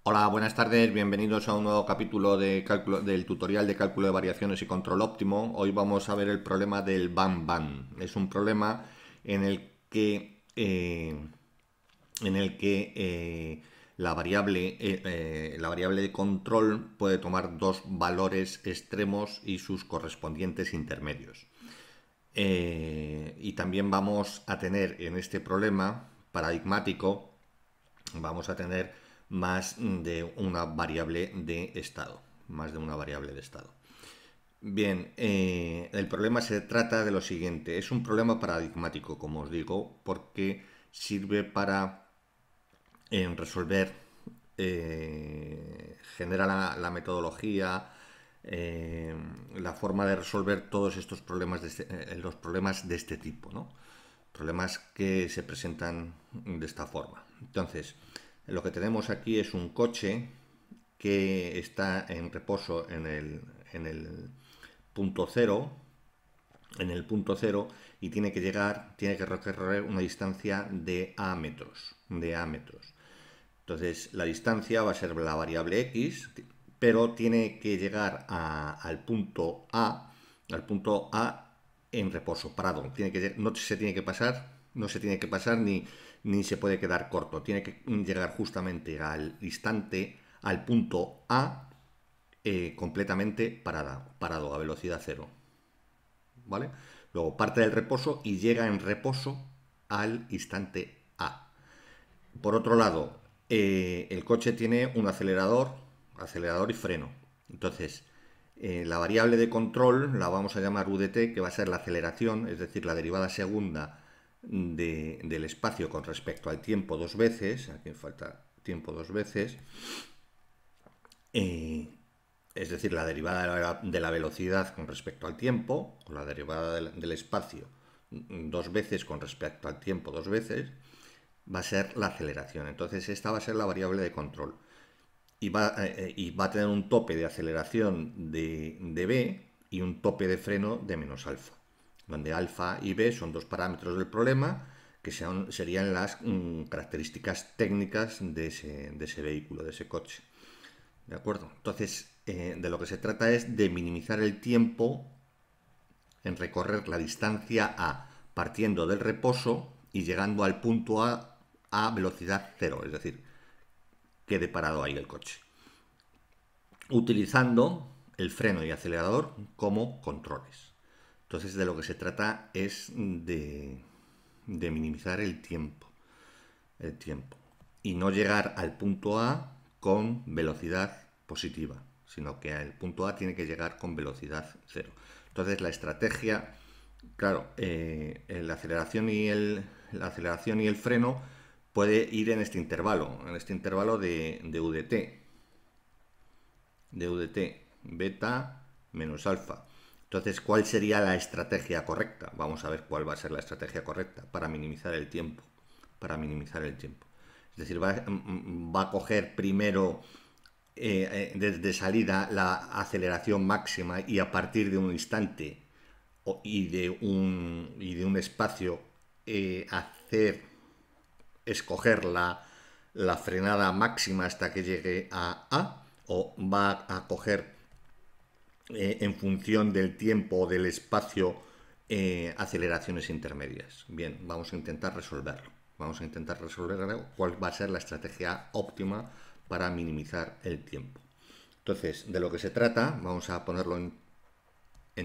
Hola, buenas tardes, bienvenidos a un nuevo capítulo del tutorial de cálculo de variaciones y control óptimo. Hoy vamos a ver el problema del BAN-BAN. Es un problema en el que la variable de control puede tomar dos valores extremos y sus correspondientes intermedios. Y también vamos a tener en este problema paradigmático, vamos a tener más de una variable de estado. Más de una variable de estado. Bien, el problema se trata de lo siguiente. Es un problema paradigmático, como os digo, porque sirve para resolver, genera la metodología, la forma de resolver todos estos problemas los problemas de este tipo, ¿no? Problemas que se presentan de esta forma. Entonces, lo que tenemos aquí es un coche que está en reposo en el punto cero, y tiene que recorrer una distancia de A metros, Entonces, la distancia va a ser la variable X, pero tiene que llegar al punto A en reposo, parado. No se tiene que pasar ni se puede quedar corto. Tiene que llegar justamente al punto A, completamente parado a velocidad cero. ¿Vale? Luego parte del reposo y llega en reposo al instante A. Por otro lado, el coche tiene un acelerador y freno. Entonces, la variable de control la vamos a llamar UDT, que va a ser la aceleración, es decir, la derivada segunda del espacio con respecto al tiempo dos veces. Aquí falta tiempo dos veces. Eh, es decir, la derivada de la velocidad con respecto al tiempo, o la derivada del espacio dos veces con respecto al tiempo dos veces, va a ser la aceleración. Entonces esta va a ser la variable de control. Y va a tener un tope de aceleración de b y un tope de freno de menos alfa, donde alfa y b son dos parámetros del problema que serían las características técnicas de ese vehículo, de ese coche. ¿De acuerdo? Entonces, de lo que se trata es de minimizar el tiempo en recorrer la distancia A, partiendo del reposo y llegando al punto a velocidad cero, es decir, quede parado ahí el coche, utilizando el freno y acelerador como controles. Entonces, de lo que se trata es de minimizar el tiempo y no llegar al punto A con velocidad positiva, sino que al punto A tiene que llegar con velocidad cero. Entonces, la estrategia, claro, la aceleración y el freno puede ir en este intervalo de UDT, beta menos alfa. Entonces, ¿cuál sería la estrategia correcta? Vamos a ver cuál va a ser la estrategia correcta para minimizar el tiempo. Es decir, va a coger primero, desde salida, la aceleración máxima y a partir de un instante y de un espacio, escoger la frenada máxima hasta que llegue a A, o va a coger, en función del tiempo o del espacio, aceleraciones intermedias. Bien, vamos a intentar resolverlo. Cuál va a ser la estrategia óptima para minimizar el tiempo. Entonces, de lo que se trata, vamos a ponerlo en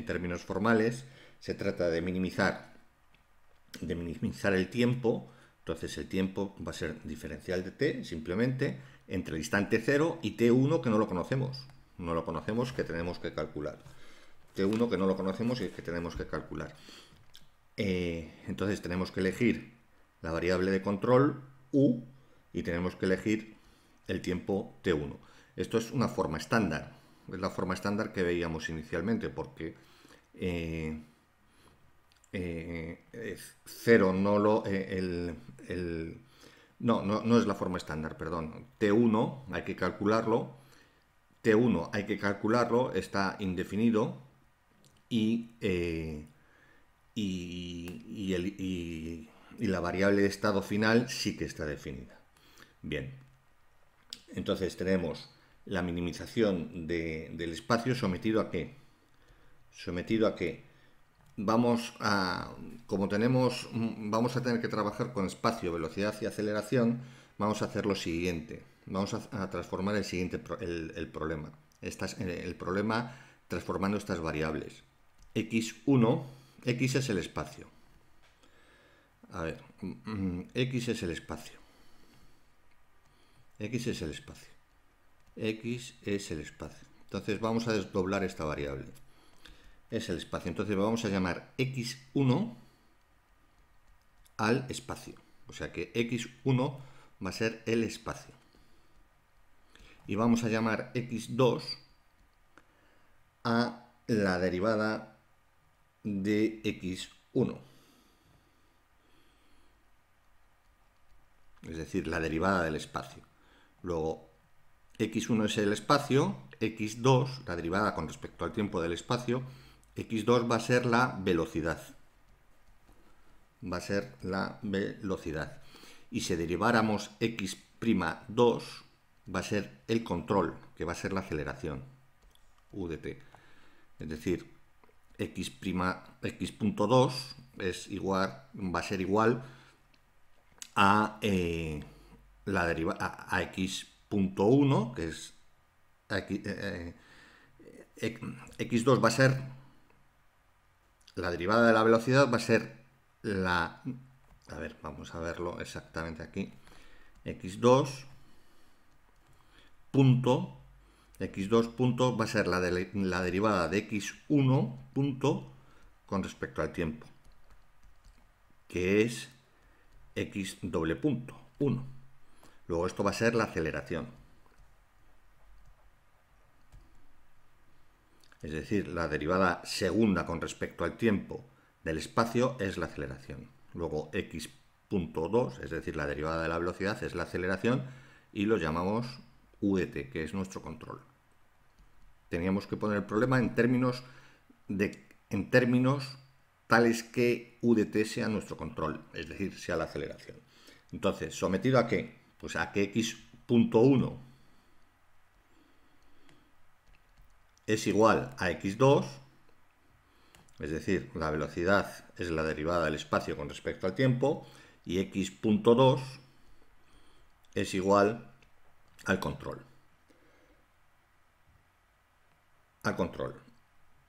términos formales, se trata de minimizar el tiempo. Entonces el tiempo va a ser diferencial de t, simplemente, entre el instante 0 y t1, que no lo conocemos. Que tenemos que calcular. T1 que no lo conocemos y que tenemos que calcular. Entonces tenemos que elegir la variable de control u y tenemos que elegir el tiempo t1. Esto es una forma estándar. Es la forma estándar que veíamos inicialmente, porque eh, 0 no lo. No es la forma estándar, perdón. T1 hay que calcularlo. Está indefinido y la variable de estado final sí que está definida. Bien, Entonces tenemos la minimización del espacio sometido a ¿qué? Sometido a que vamos a, como tenemos, vamos a tener que trabajar con espacio, velocidad y aceleración, vamos a hacer lo siguiente. Vamos a transformar el siguiente el problema. El problema transformando estas variables. X1, X es el espacio. A ver, X es el espacio. X es el espacio. X es el espacio. Entonces vamos a desdoblar esta variable. Es el espacio. Entonces vamos a llamar X1 al espacio. O sea que X1 va a ser el espacio. Y vamos a llamar X2 a la derivada de X1. Es decir, la derivada del espacio. Luego, X1 es el espacio, X2, la derivada con respecto al tiempo del espacio, X2 va a ser la velocidad. Va a ser la velocidad. Y si deriváramos X'2, va a ser el control, que va a ser la aceleración, U de t. Es decir, X'2 es igual, va a ser igual a la derivada a X.1, que es X2 va a ser la derivada de la velocidad, va a ser la, a ver, vamos a verlo exactamente aquí, X2 punto va a ser la derivada de X1 punto con respecto al tiempo, que es X doble punto 1. Luego esto va a ser la aceleración. Es decir, la derivada segunda con respecto al tiempo del espacio es la aceleración. Luego X.2, es decir, la derivada de la velocidad es la aceleración y lo llamamos U de t, que es nuestro control. Teníamos que poner el problema en términos tales que U de t sea nuestro control, es decir, sea la aceleración. Entonces, ¿sometido a qué? Pues a que X.1 es igual a X2, es decir, la velocidad es la derivada del espacio con respecto al tiempo, y X.2 es igual al control.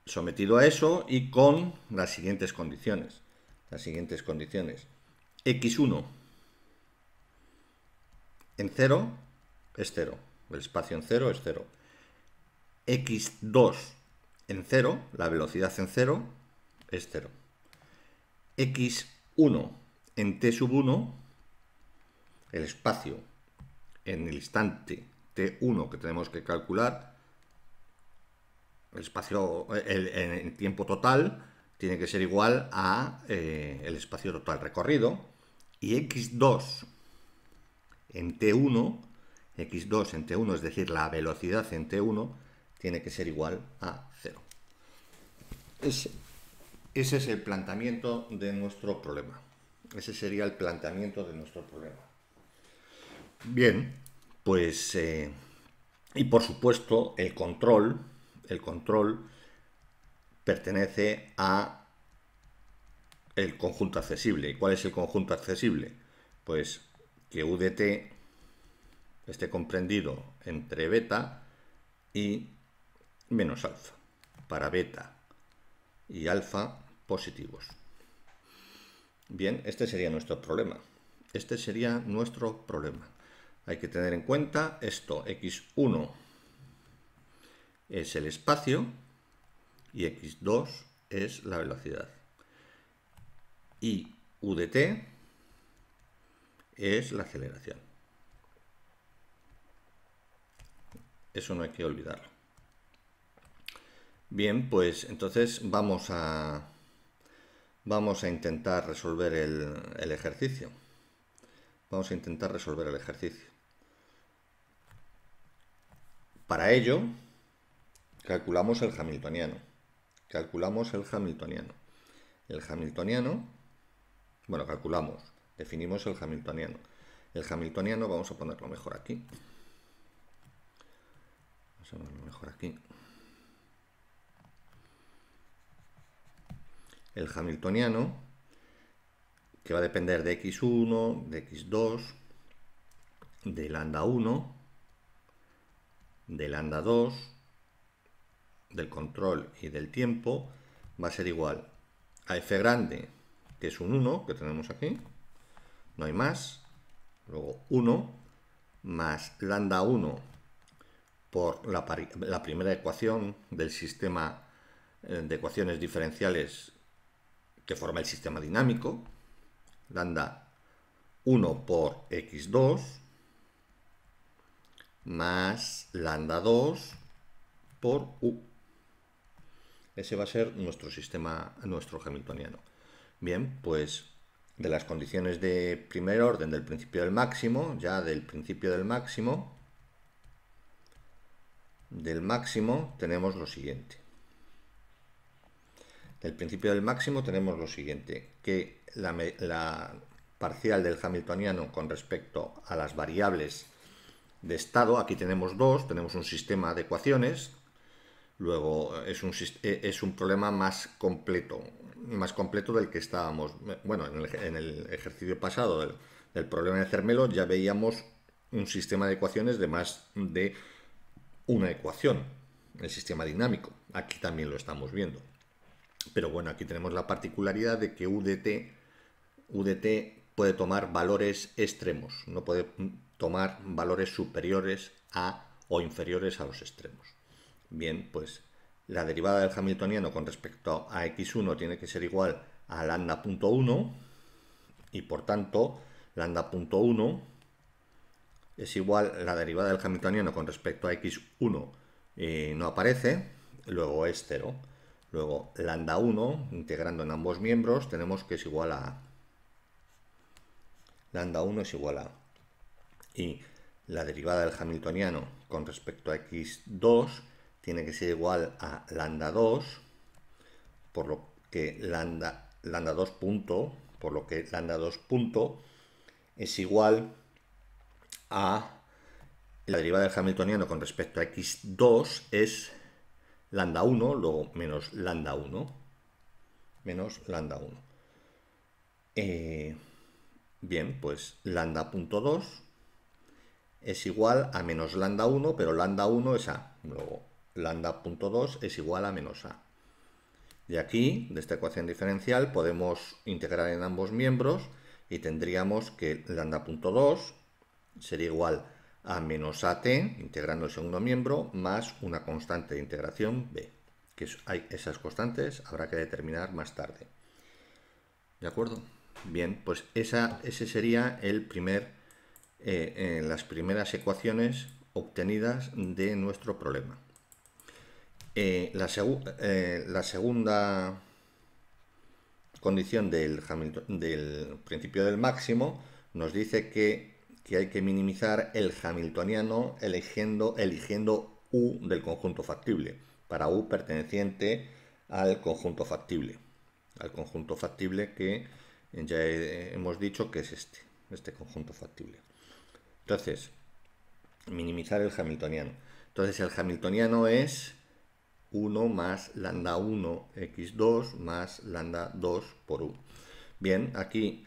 Sometido a eso y con las siguientes condiciones. X1 en 0 es 0. El espacio en 0 es 0. X2 en 0, la velocidad en 0 es 0. X1 en t sub 1, el espacio en el instante t1 que tenemos que calcular, el espacio en el tiempo total tiene que ser igual a el espacio total recorrido, y X2 en T1, es decir, la velocidad en T1 tiene que ser igual a 0. Ese es el planteamiento de nuestro problema. Ese sería el planteamiento de nuestro problema. Bien, pues y por supuesto el control pertenece a el conjunto accesible. ¿Y cuál es el conjunto accesible? Pues que U de t esté comprendido entre beta y menos alfa, para beta y alfa positivos. Bien, este sería nuestro problema. Hay que tener en cuenta esto. X1 es el espacio y X2 es la velocidad. Y U de t es la aceleración. Eso no hay que olvidarlo. Bien, pues entonces vamos a intentar resolver el ejercicio. Para ello, calculamos el hamiltoniano. Definimos el hamiltoniano. El hamiltoniano, vamos a ponerlo mejor aquí. vamos a verlo mejor aquí. El hamiltoniano, que va a depender de x1, de x2, de lambda 1, de lambda 2, del control y del tiempo, va a ser igual a f grande, que es un 1, que tenemos aquí, no hay más, luego 1, más lambda 1 por la primera ecuación del sistema de ecuaciones diferenciales que forma el sistema dinámico, lambda 1 por x2, más lambda 2 por u. Ese va a ser nuestro sistema, nuestro hamiltoniano. Bien, pues de las condiciones de primer orden del principio del máximo, ya del principio del máximo tenemos lo siguiente. Del principio del máximo tenemos lo siguiente, que la parcial del hamiltoniano con respecto a las variables de estado, aquí tenemos dos, tenemos un sistema de ecuaciones, luego es un problema más completo del que estábamos. Bueno, en el ejercicio pasado del problema de Zermelo ya veíamos un sistema de ecuaciones de más de una ecuación, el sistema dinámico. Aquí también lo estamos viendo. Pero bueno, aquí tenemos la particularidad de que u de t puede tomar valores extremos, no puede tomar valores superiores a o inferiores a los extremos. Bien, pues la derivada del hamiltoniano con respecto a x1 tiene que ser igual a lambda.1 y por tanto lambda.1 es igual, la derivada del hamiltoniano con respecto a x1 no aparece, luego es 0. Luego lambda 1, integrando en ambos miembros, tenemos que es igual a lambda 1 es igual a y la derivada del hamiltoniano con respecto a x2 tiene que ser igual a lambda 2, por lo que lambda 2 punto, por lo que lambda 2 punto es igual a la derivada del hamiltoniano con respecto a x2 es lambda 1, luego menos lambda 1, menos lambda 1. Bien, pues lambda.2 es igual a menos lambda 1, pero lambda 1 es a. Luego lambda.2 es igual a menos a. Y aquí, de esta ecuación diferencial, podemos integrar en ambos miembros y tendríamos que lambda.2 sería igual a menos at, integrando el segundo miembro, más una constante de integración b. Que hay esas constantes, habrá que determinar más tarde. ¿De acuerdo? Bien, pues ese sería el las primeras ecuaciones obtenidas de nuestro problema. La segunda condición del principio del máximo nos dice que hay que minimizar el hamiltoniano eligiendo u del conjunto factible, para u perteneciente al conjunto factible que ya hemos dicho que es este conjunto factible. Entonces, minimizar el hamiltoniano. Entonces el hamiltoniano es 1 más lambda 1 x2 más lambda 2 por u. Bien, aquí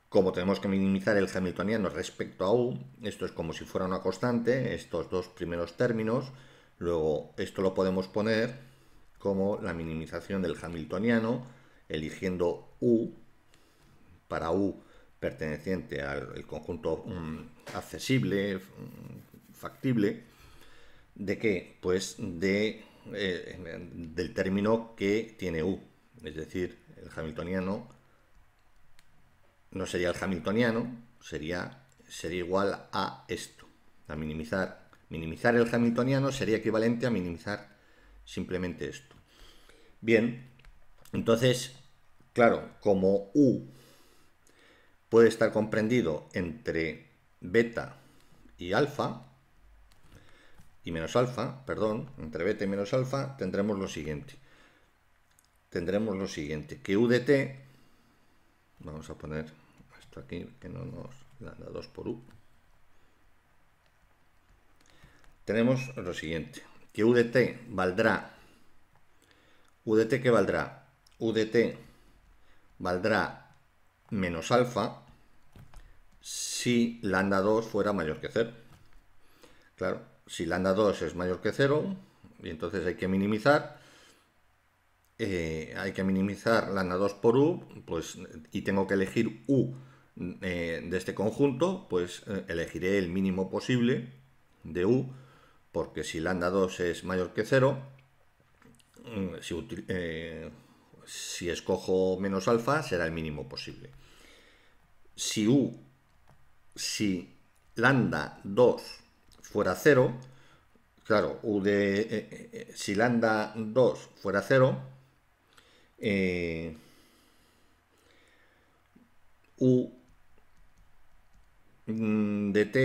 como tenemos que minimizar el hamiltoniano respecto a u, esto es como si fuera una constante, estos dos primeros términos, luego esto lo podemos poner como la minimización del hamiltoniano, eligiendo u, para u perteneciente al conjunto accesible, factible, ¿de qué? Pues del término que tiene u, es decir, el hamiltoniano no sería el hamiltoniano, sería igual a esto. A minimizar el hamiltoniano sería equivalente a minimizar simplemente esto. Bien, entonces, claro, como u puede estar comprendido entre beta y alfa, y menos alfa, perdón, entre beta y menos alfa, tendremos lo siguiente, que u de t, vamos a poner esto aquí, que no nos lambda 2 por u, tenemos lo siguiente, que u de t valdrá, ¿qué valdrá? U de t valdrá menos alfa si lambda 2 fuera mayor que 0. Claro, si lambda 2 es mayor que 0, y entonces hay que minimizar lambda 2 por u, pues, y tengo que elegir u de este conjunto, pues elegiré el mínimo posible de u, porque si lambda 2 es mayor que 0, si escojo menos alfa será el mínimo posible. Si lambda 2 fuera 0, claro, si lambda 2 fuera 0, u de t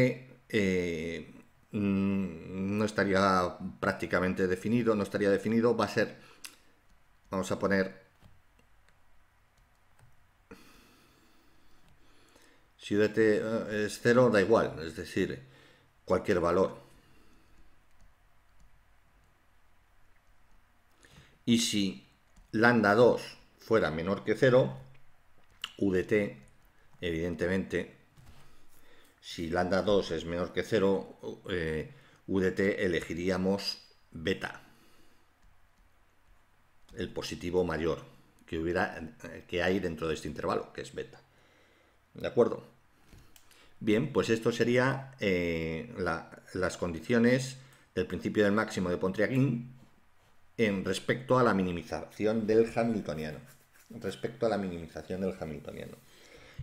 no estaría prácticamente definido, no estaría definido, va a ser, vamos a poner, si u de t es 0, da igual, es decir, cualquier valor. Y si lambda 2 fuera menor que 0, u de t, evidentemente, si lambda 2 es menor que 0, u de t elegiríamos beta, el positivo mayor que hay dentro de este intervalo, que es beta. ¿De acuerdo? Bien, pues esto sería las condiciones del principio del máximo de Pontryagin en respecto a la minimización del hamiltoniano.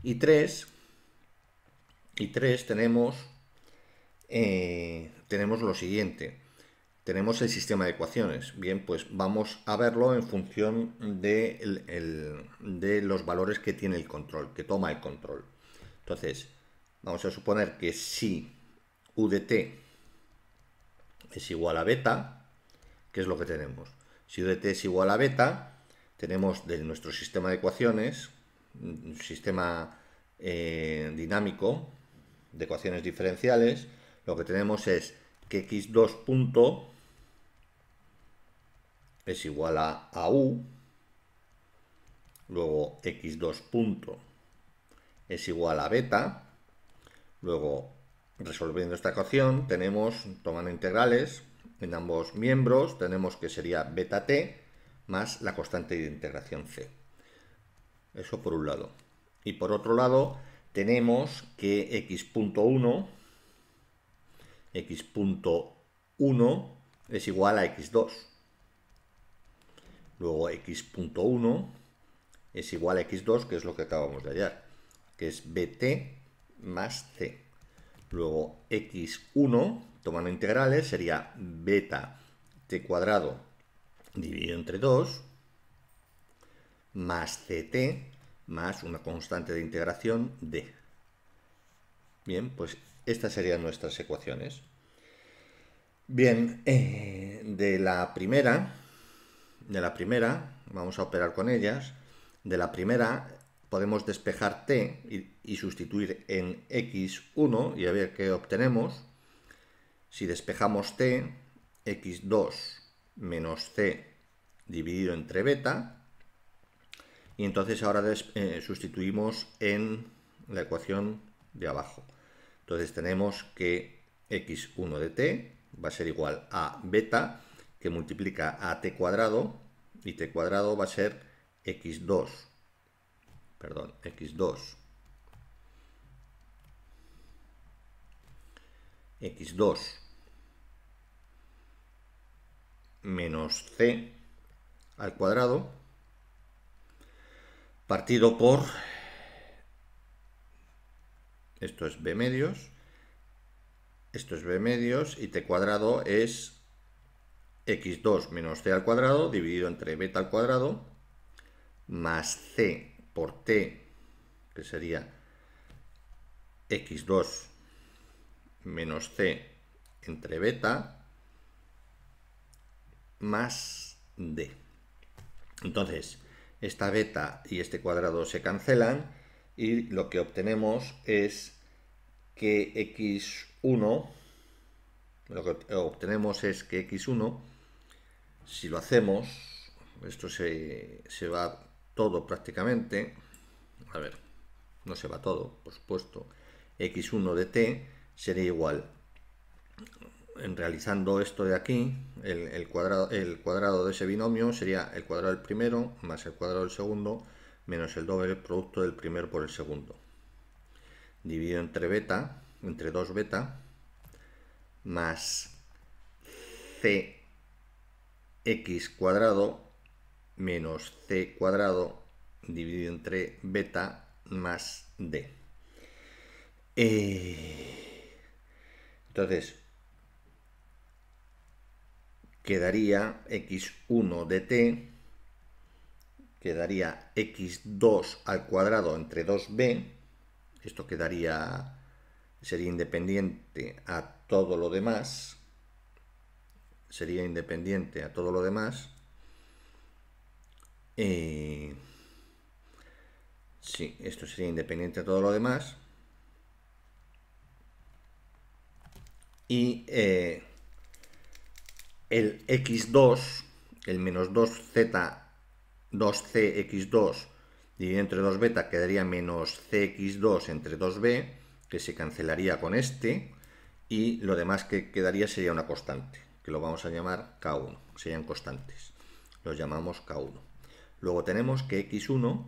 Y 3 tenemos lo siguiente. Tenemos el sistema de ecuaciones. Bien, pues vamos a verlo en función de los valores que tiene el control, que toma el control. Entonces, vamos a suponer que si u de t es igual a beta, ¿qué es lo que tenemos? Si u de t es igual a beta, tenemos de nuestro sistema de ecuaciones, un sistema dinámico de ecuaciones diferenciales, lo que tenemos es que x2 punto es igual a u, luego x2 punto es igual a beta, luego resolviendo esta ecuación tenemos, tomando integrales en ambos miembros, tenemos que sería beta t más la constante de integración c. Eso por un lado. Y por otro lado tenemos que x.1 es igual a x2. Luego x.1 es igual a x2, que es lo que acabamos de hallar, que es bt más c. Luego x1, tomando integrales, sería beta t cuadrado dividido entre 2 más ct más una constante de integración d. Bien, pues estas serían nuestras ecuaciones. Bien, de la primera, vamos a operar con ellas. De la primera podemos despejar t y sustituir en x1 y a ver qué obtenemos. Si despejamos t, x2 menos c dividido entre beta, y entonces ahora sustituimos en la ecuación de abajo. Entonces tenemos que x1 de t va a ser igual a beta, que multiplica a t cuadrado, y t cuadrado va a ser x2 menos c al cuadrado partido por, esto es b medios, y t cuadrado es x2 menos c al cuadrado dividido entre beta al cuadrado más c por t, que sería x2 menos c entre beta más d. Entonces, esta beta y este cuadrado se cancelan y lo que obtenemos es que x1, lo que obtenemos es que x1, si lo hacemos, esto se va todo prácticamente, a ver, no se va todo, por supuesto, x1 de t sería igual, en realizando esto de aquí, el cuadrado de ese binomio sería el cuadrado del primero más el cuadrado del segundo menos el doble producto del primero por el segundo, dividido entre beta, entre 2 beta, más cx cuadrado menos c cuadrado dividido entre beta más d. Entonces, quedaría x1 de t, quedaría x2 al cuadrado entre 2b, esto quedaría, sería independiente a todo lo demás, sería independiente a todo lo demás, sí, esto sería independiente a todo lo demás, y el x2, el menos 2z, 2cx2 dividido entre 2 beta quedaría menos cx2 entre 2b, que se cancelaría con este, y lo demás que quedaría sería una constante, que lo vamos a llamar k1, serían constantes, los llamamos k1. Luego tenemos que x1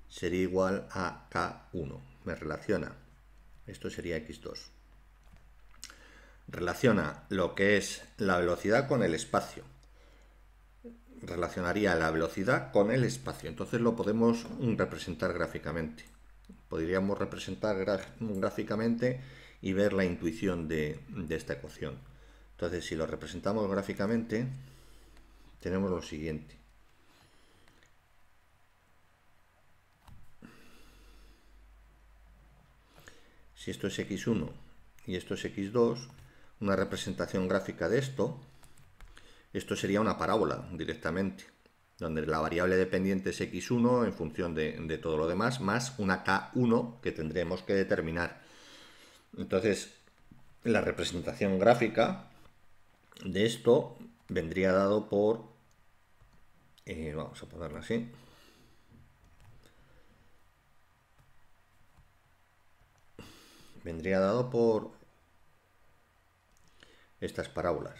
sería igual a k1, me relaciona, esto sería x2. Relaciona lo que es la velocidad con el espacio. Relacionaría la velocidad con el espacio. Entonces lo podemos representar gráficamente. Podríamos representar gráficamente y ver la intuición de esta ecuación. Entonces, si lo representamos gráficamente, tenemos lo siguiente. Si esto es x1 y esto es x2, una representación gráfica de esto sería una parábola directamente, donde la variable dependiente es x1 en función de todo lo demás, más una k1 que tendremos que determinar. Entonces, la representación gráfica de esto vendría dado por, vamos a ponerlo así, vendría dado por estas parábolas.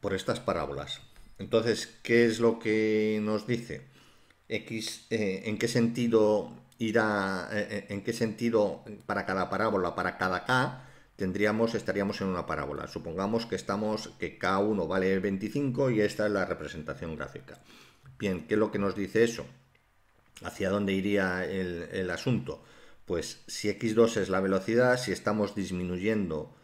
Por estas parábolas. Entonces, ¿qué es lo que nos dice? X, ¿en qué sentido irá, en qué sentido para cada parábola, para cada k, estaríamos en una parábola? Supongamos que que k1 vale 25 y esta es la representación gráfica. Bien, ¿qué es lo que nos dice eso? ¿Hacia dónde iría el asunto? Pues si x2 es la velocidad, si estamos disminuyendo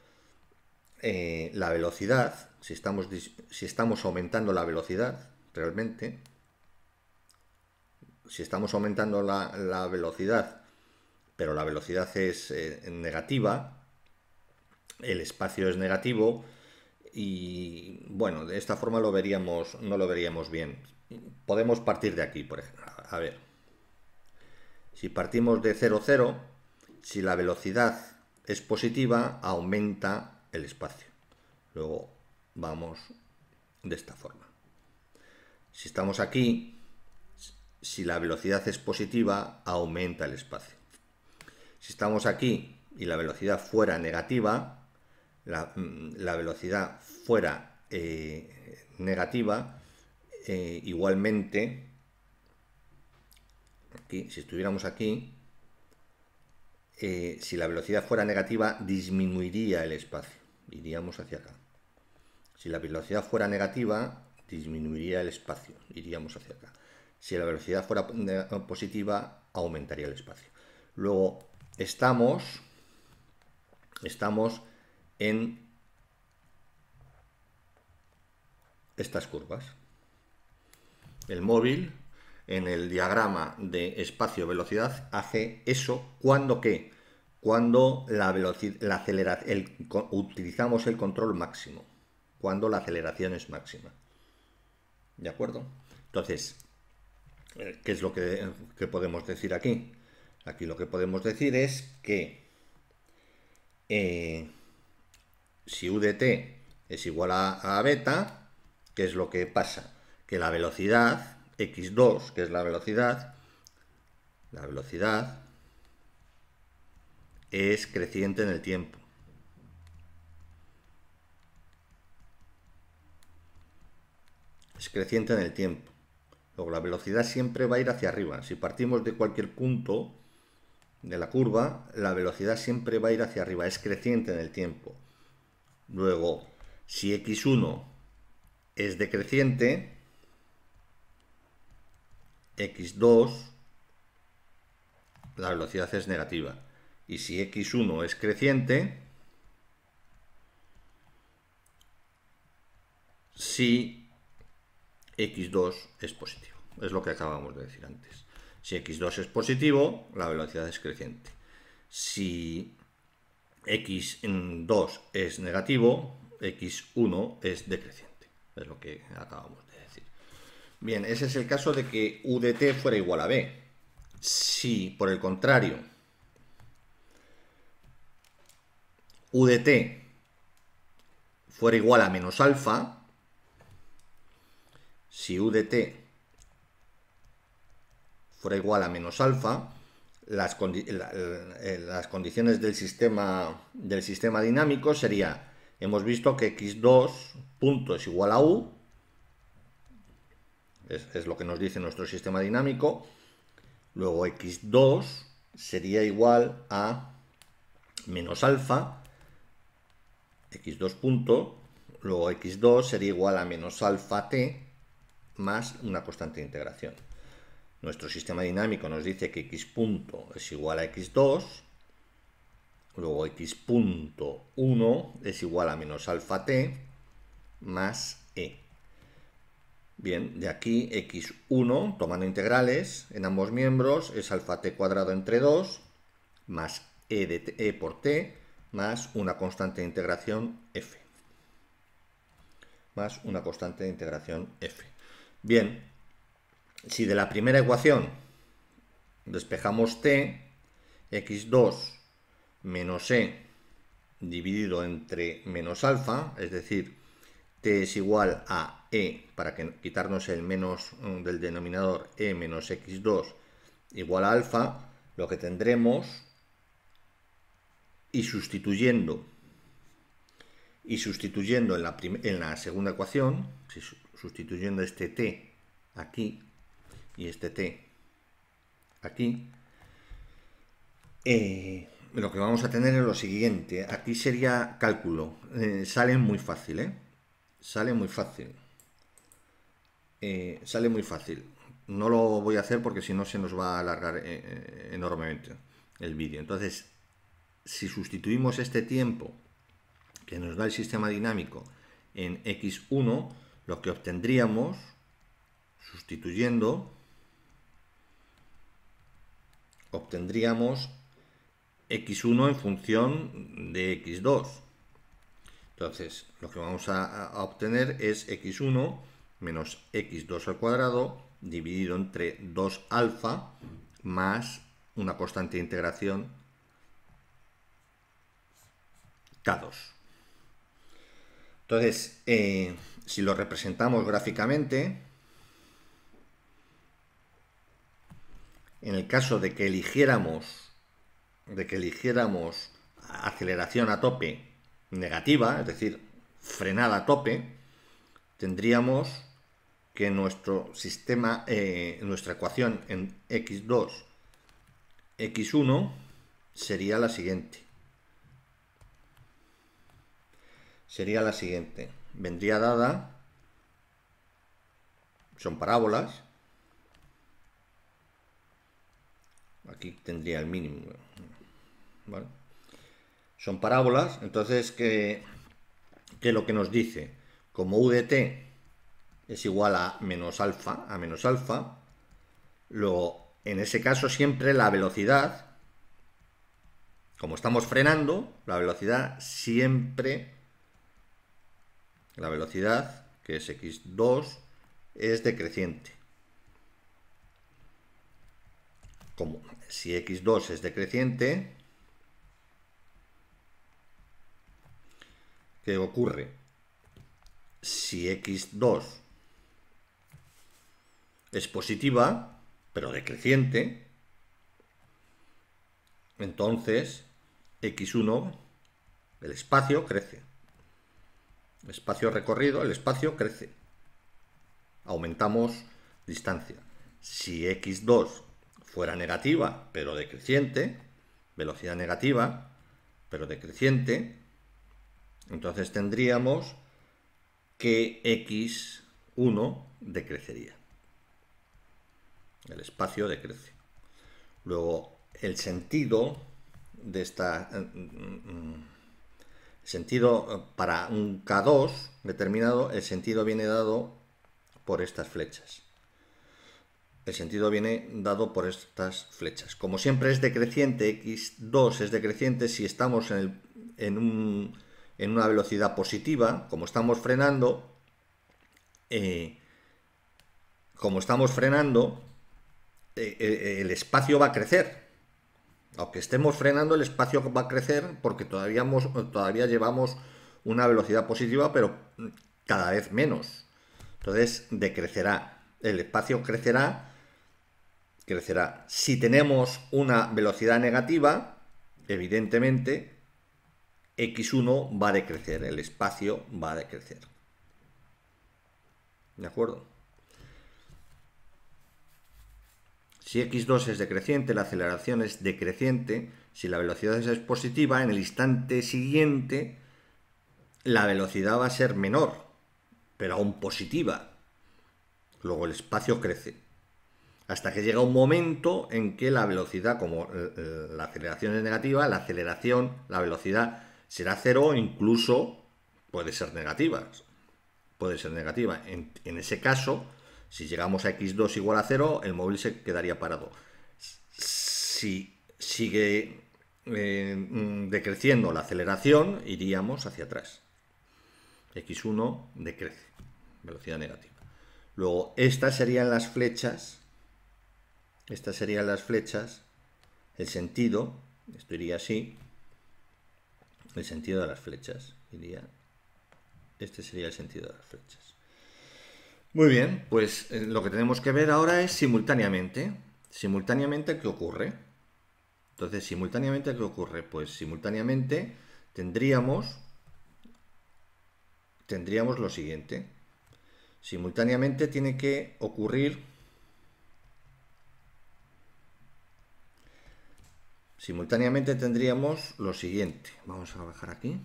la velocidad, si estamos aumentando la velocidad realmente, si estamos aumentando la velocidad, pero la velocidad es negativa, el espacio es negativo, y bueno, de esta forma no lo veríamos bien. Podemos partir de aquí, por ejemplo. A ver, si partimos de 0, 0, si la velocidad es positiva, aumenta el espacio. Luego vamos de esta forma. Si estamos aquí, si la velocidad es positiva, aumenta el espacio. Si estamos aquí y la velocidad fuera negativa, la velocidad fuera negativa, igualmente, aquí, si estuviéramos aquí, si la velocidad fuera negativa, disminuiría el espacio, iríamos hacia acá. Si la velocidad fuera negativa, disminuiría el espacio, iríamos hacia acá. Si la velocidad fuera positiva, aumentaría el espacio. Luego, estamos en estas curvas. El móvil, en el diagrama de espacio-velocidad, hace eso cuando ¿qué? Cuando utilizamos el control máximo, cuando la aceleración es máxima. ¿De acuerdo? Entonces, ¿Qué es lo que podemos decir aquí? Aquí lo que podemos decir es que si u de t es igual a beta, ¿qué es lo que pasa? Que la velocidad x2, que es la velocidad es creciente en el tiempo. Es creciente en el tiempo. Luego la velocidad siempre va a ir hacia arriba. Si partimos de cualquier punto de la curva, la velocidad siempre va a ir hacia arriba. Es creciente en el tiempo. Luego, si x1 es decreciente, x2, la velocidad es negativa. Y si x1 es creciente, si x2 es positivo. Es lo que acabamos de decir antes. Si x2 es positivo, la velocidad es creciente. Si x2 es negativo, x1 es decreciente. Es lo que acabamos de decir. Bien, ese es el caso de que u de t fuera igual a b. Si, por el contrario, u de t fuera igual a menos alfa, si u de t fuera igual a menos alfa, las condiciones del sistema dinámico sería, hemos visto que x2 punto es igual a u, es lo que nos dice nuestro sistema dinámico. Luego x2 sería igual a menos alfa, x2 punto, luego x2 sería igual a menos alfa t más una constante de integración. Nuestro sistema dinámico nos dice que x punto es igual a x2, luego x punto 1 es igual a menos alfa t más e. Bien, de aquí x1, tomando integrales en ambos miembros, es alfa t cuadrado entre 2 más e por t más una constante de integración f. Más una constante de integración f. Bien, si de la primera ecuación despejamos t, x2 menos e dividido entre menos alfa, es decir, t es igual a e, para quitarnos el menos del denominador, e menos x2 igual a alfa, lo que tendremos, y sustituyendo en la segunda ecuación, sustituyendo este t aquí y este t aquí, lo que vamos a tener es lo siguiente. Aquí sería cálculo. Sale muy fácil, ¿eh? Sale muy fácil. Sale muy fácil. No lo voy a hacer porque si no se nos va a alargar enormemente el vídeo. Entonces, si sustituimos este tiempo que nos da el sistema dinámico en x1, lo que obtendríamos, sustituyendo, obtendríamos x1 en función de x2. Entonces, lo que vamos a obtener es x1 menos x2 al cuadrado dividido entre 2 alfa más una constante de integración k2. Entonces, si lo representamos gráficamente, en el caso de que eligiéramos aceleración a tope negativa, es decir, frenada a tope, tendríamos que nuestro sistema, nuestra ecuación en x2, x1 sería la siguiente. Vendría dada, son parábolas, aquí tendría el mínimo, ¿vale? Son parábolas, entonces que lo que nos dice, como u de t es igual a menos alfa, luego en ese caso siempre la velocidad, como estamos frenando, la velocidad que es x2, es decreciente. como si x2 es decreciente, ¿qué ocurre? Si x2 es positiva, pero decreciente, entonces x1, el espacio crece. El espacio recorrido, el espacio crece. Aumentamos distancia. Si x2 fuera negativa, pero decreciente, velocidad negativa, pero decreciente, entonces tendríamos que x1 decrecería. El espacio decrece. Luego, el sentido de esta... sentido para un K2 determinado, el sentido viene dado por estas flechas. El sentido viene dado por estas flechas. Como siempre es decreciente, x2 es decreciente si estamos en una velocidad positiva, como estamos frenando, el espacio va a crecer. Aunque estemos frenando, el espacio va a crecer porque todavía llevamos una velocidad positiva, pero cada vez menos. Entonces decrecerá. El espacio crecerá. Si tenemos una velocidad negativa, evidentemente x1 va a decrecer, el espacio va a decrecer. ¿De acuerdo? Si x2 es decreciente, la aceleración es decreciente. Si la velocidad es positiva, en el instante siguiente la velocidad va a ser menor, pero aún positiva. Luego el espacio crece. Hasta que llega un momento en que la velocidad, como la aceleración es negativa, la velocidad será cero, incluso puede ser negativa. Puede ser negativa. En ese caso, si llegamos a x2 igual a 0, el móvil se quedaría parado. Si sigue decreciendo la aceleración, iríamos hacia atrás. x1 decrece, velocidad negativa. Luego, estas serían las flechas. Estas serían las flechas. El sentido, esto iría así. El sentido de las flechas iría. Este sería el sentido de las flechas. Muy bien, pues lo que tenemos que ver ahora es simultáneamente. Simultáneamente, ¿qué ocurre? Entonces, simultáneamente, ¿qué ocurre? Pues simultáneamente tendríamos lo siguiente. Simultáneamente tiene que ocurrir... Simultáneamente tendríamos lo siguiente. Vamos a bajar aquí.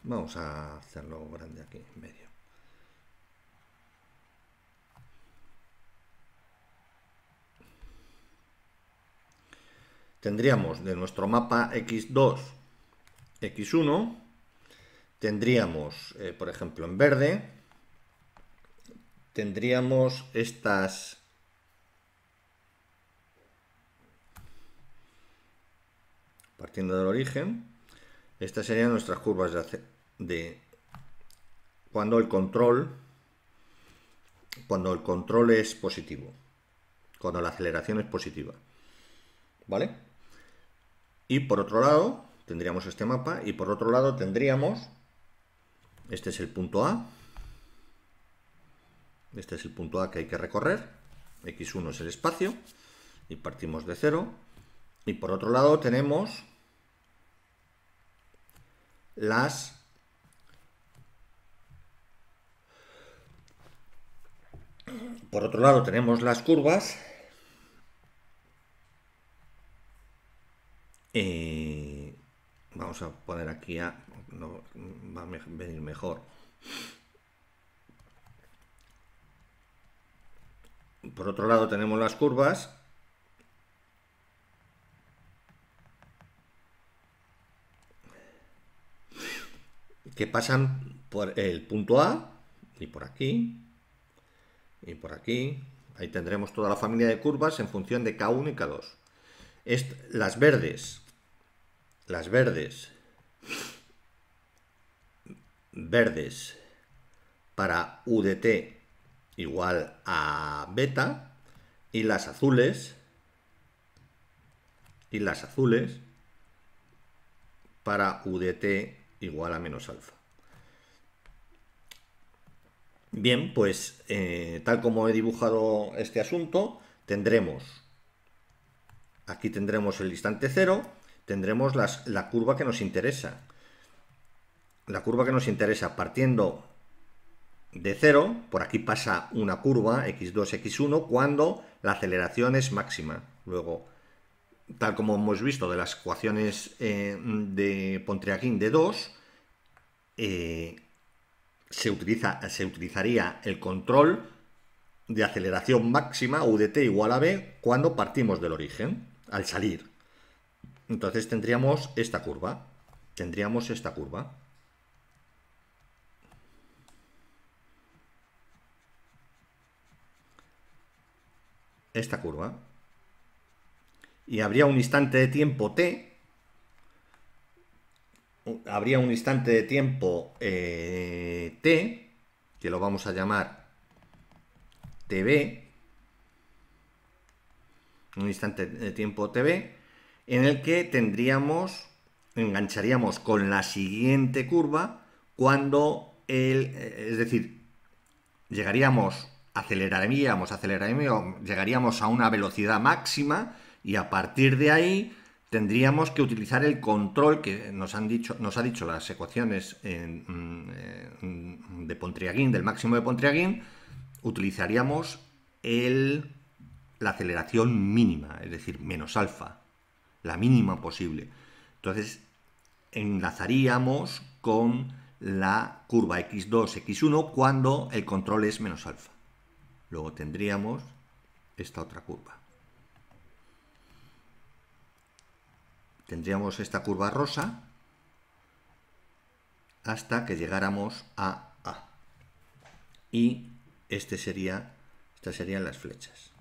Vamos a hacerlo grande aquí en medio. Tendríamos de nuestro mapa x2, x1, tendríamos, por ejemplo, en verde, tendríamos estas... Partiendo del origen, estas serían nuestras curvas de cuando el control es positivo, cuando la aceleración es positiva, ¿vale? Y por otro lado tendríamos este mapa y por otro lado tendríamos, este es el punto A, este es el punto A que hay que recorrer, x1 es el espacio y partimos de 0, y por otro lado tenemos las curvas vamos a poner aquí A, no, va a venir mejor. Por otro lado tenemos las curvas que pasan por el punto A y por aquí y por aquí. Ahí tendremos toda la familia de curvas en función de K1 y K2. Las verdes para U de t igual a beta, y las azules para U de t igual a menos alfa. Bien, pues tal como he dibujado este asunto, aquí tendremos el instante cero, tendremos la curva que nos interesa. La curva que nos interesa partiendo de cero, por aquí pasa una curva x2, x1, cuando la aceleración es máxima. Luego, tal como hemos visto de las ecuaciones de Pontryagin de 2, se utilizaría el control de aceleración máxima u de t igual a b cuando partimos del origen, al salir. Entonces tendríamos esta curva. Esta curva. Y habría un instante de tiempo t. Habría un instante de tiempo t, que lo vamos a llamar tb. Un instante de tiempo tb, en el que engancharíamos con la siguiente curva cuando es decir, aceleraríamos, llegaríamos a una velocidad máxima, y a partir de ahí tendríamos que utilizar el control que nos ha dicho las ecuaciones de Pontryagin, del máximo de Pontryagin. Utilizaríamos la aceleración mínima, es decir, menos alfa, la mínima posible. Entonces enlazaríamos con la curva x2, x1 cuando el control es menos alfa. Luego tendríamos esta otra curva. Tendríamos esta curva rosa hasta que llegáramos a A. Y estas serían las flechas.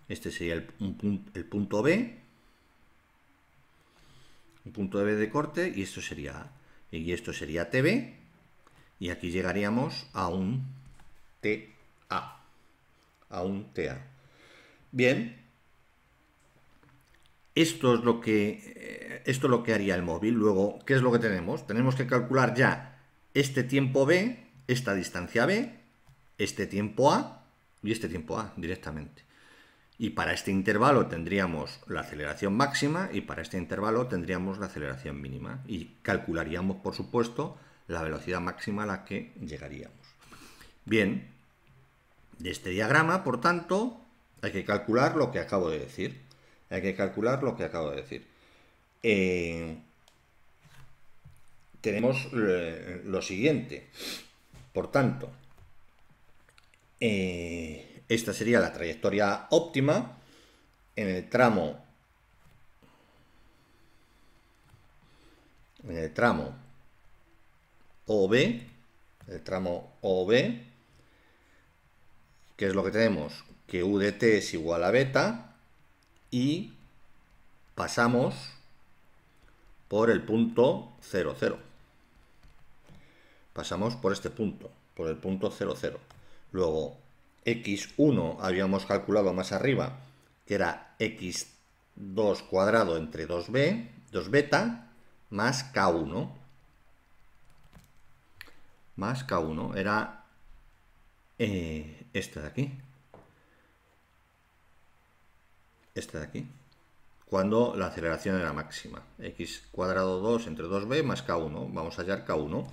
Este sería el punto B, un punto B de corte, y esto sería A. Y esto sería TB, y aquí llegaríamos a un TA. Bien, esto es lo que haría el móvil. Luego, ¿qué es lo que tenemos? Tenemos que calcular ya este tiempo B, esta distancia B, este tiempo A y este tiempo A directamente. Y para este intervalo tendríamos la aceleración máxima, y para este intervalo tendríamos la aceleración mínima. Y calcularíamos, por supuesto, la velocidad máxima a la que llegaríamos. Bien, de este diagrama, por tanto, hay que calcular lo que acabo de decir. Tenemos lo siguiente. Por tanto, esta sería la trayectoria óptima en el tramo OB, que es lo que tenemos, que U de t es igual a beta, y pasamos por el punto 0, 0. Pasamos por este punto, por el punto 0, 0. Luego, x1 habíamos calculado más arriba, que era x2 cuadrado entre 2 beta, más k1. Más k1 era este de aquí. Cuando la aceleración era máxima. X cuadrado 2 entre 2b más k1. Vamos a hallar k1.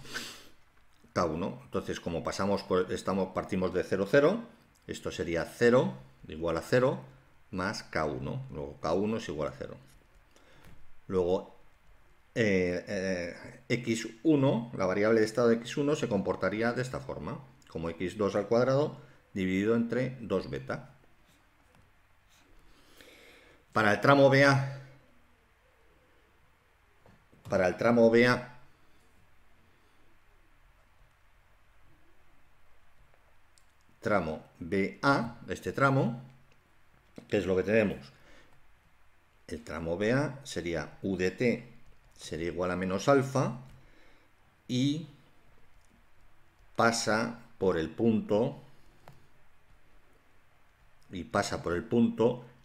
Entonces, como partimos de 0, 0, esto sería 0 igual a 0 más k1. Luego k1 es igual a 0. Luego x1, la variable de estado de x1 se comportaría de esta forma, como x2 al cuadrado dividido entre 2 beta. Para el tramo BA, este tramo, ¿qué es lo que tenemos? El tramo BA sería U de t sería igual a menos alfa, y pasa por el punto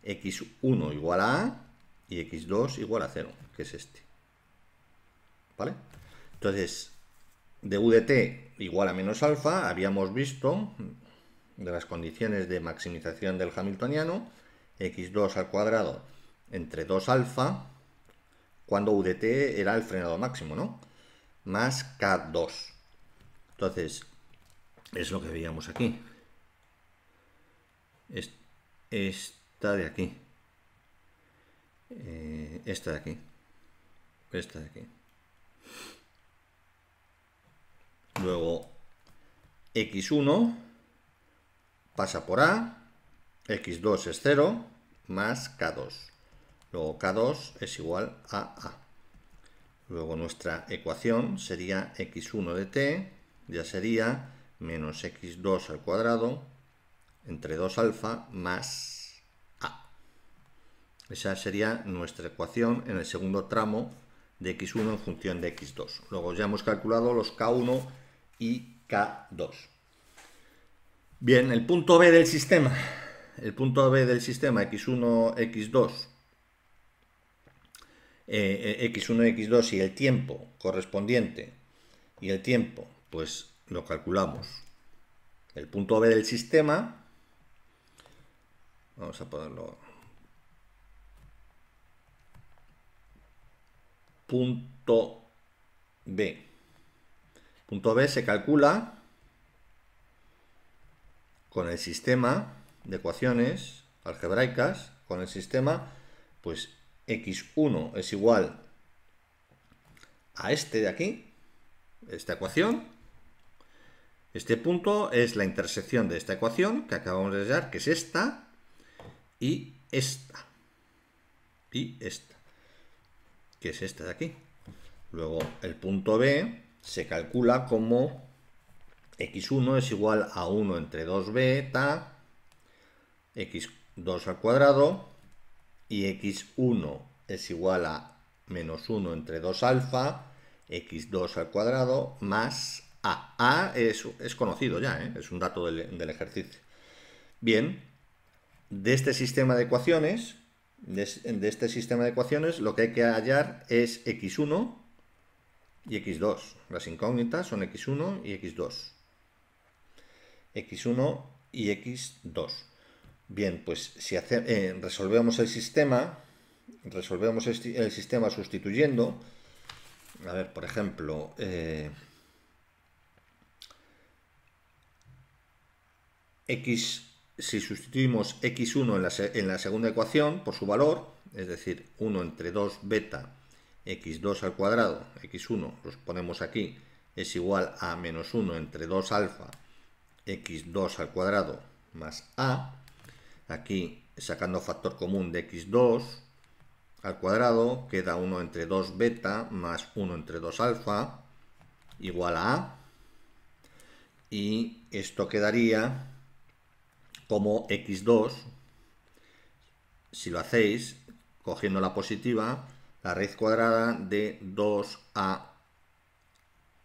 x1 igual a A y x2 igual a 0, que es este. ¿Vale? Entonces, de u de t igual a menos alfa, habíamos visto de las condiciones de maximización del hamiltoniano, x2 al cuadrado entre 2 alfa, cuando u de t era el frenado máximo, ¿no? Más k2. Entonces, es lo que veíamos aquí. Esta de aquí. Esta de aquí. Esta de aquí. Luego, x1 pasa por A, x2 es 0, más k2. Luego k2 es igual a A. Luego nuestra ecuación sería x1 de t, ya sería menos x2 al cuadrado entre 2 alfa más A. Esa sería nuestra ecuación en el segundo tramo de x1 en función de x2. Luego ya hemos calculado los k1 y k2. Bien, el punto B del sistema. El punto B del sistema x1, x2. X1 y x2 y el tiempo correspondiente y el tiempo, pues lo calculamos. El punto B del sistema, vamos a ponerlo, punto B. Punto B se calcula con el sistema de ecuaciones algebraicas, con el sistema, pues x1 es igual a este de aquí, esta ecuación. Este punto es la intersección de esta ecuación que acabamos de hallar, que es esta, y esta, que es esta de aquí. Luego el punto B se calcula como x1 es igual a 1 entre 2 beta, x2 al cuadrado, y x1 es igual a menos 1 entre 2 alfa, x2 al cuadrado, más A. A es conocido ya, es un dato del ejercicio. Bien, de este sistema de ecuaciones, lo que hay que hallar es x1 y x2. Las incógnitas son x1 y x2. x1 y x2. Bien, pues si resolvemos el sistema sustituyendo, a ver, por ejemplo, si sustituimos x1 en la segunda ecuación por su valor, es decir, 1 entre 2 beta, x2 al cuadrado, x1 los ponemos aquí, es igual a menos 1 entre 2 alfa, x2 al cuadrado más A. Aquí, sacando factor común de x2 al cuadrado, queda 1 entre 2 beta más 1 entre 2 alfa, igual a A. Y esto quedaría como x2, si lo hacéis, cogiendo la positiva, la raíz cuadrada de 2a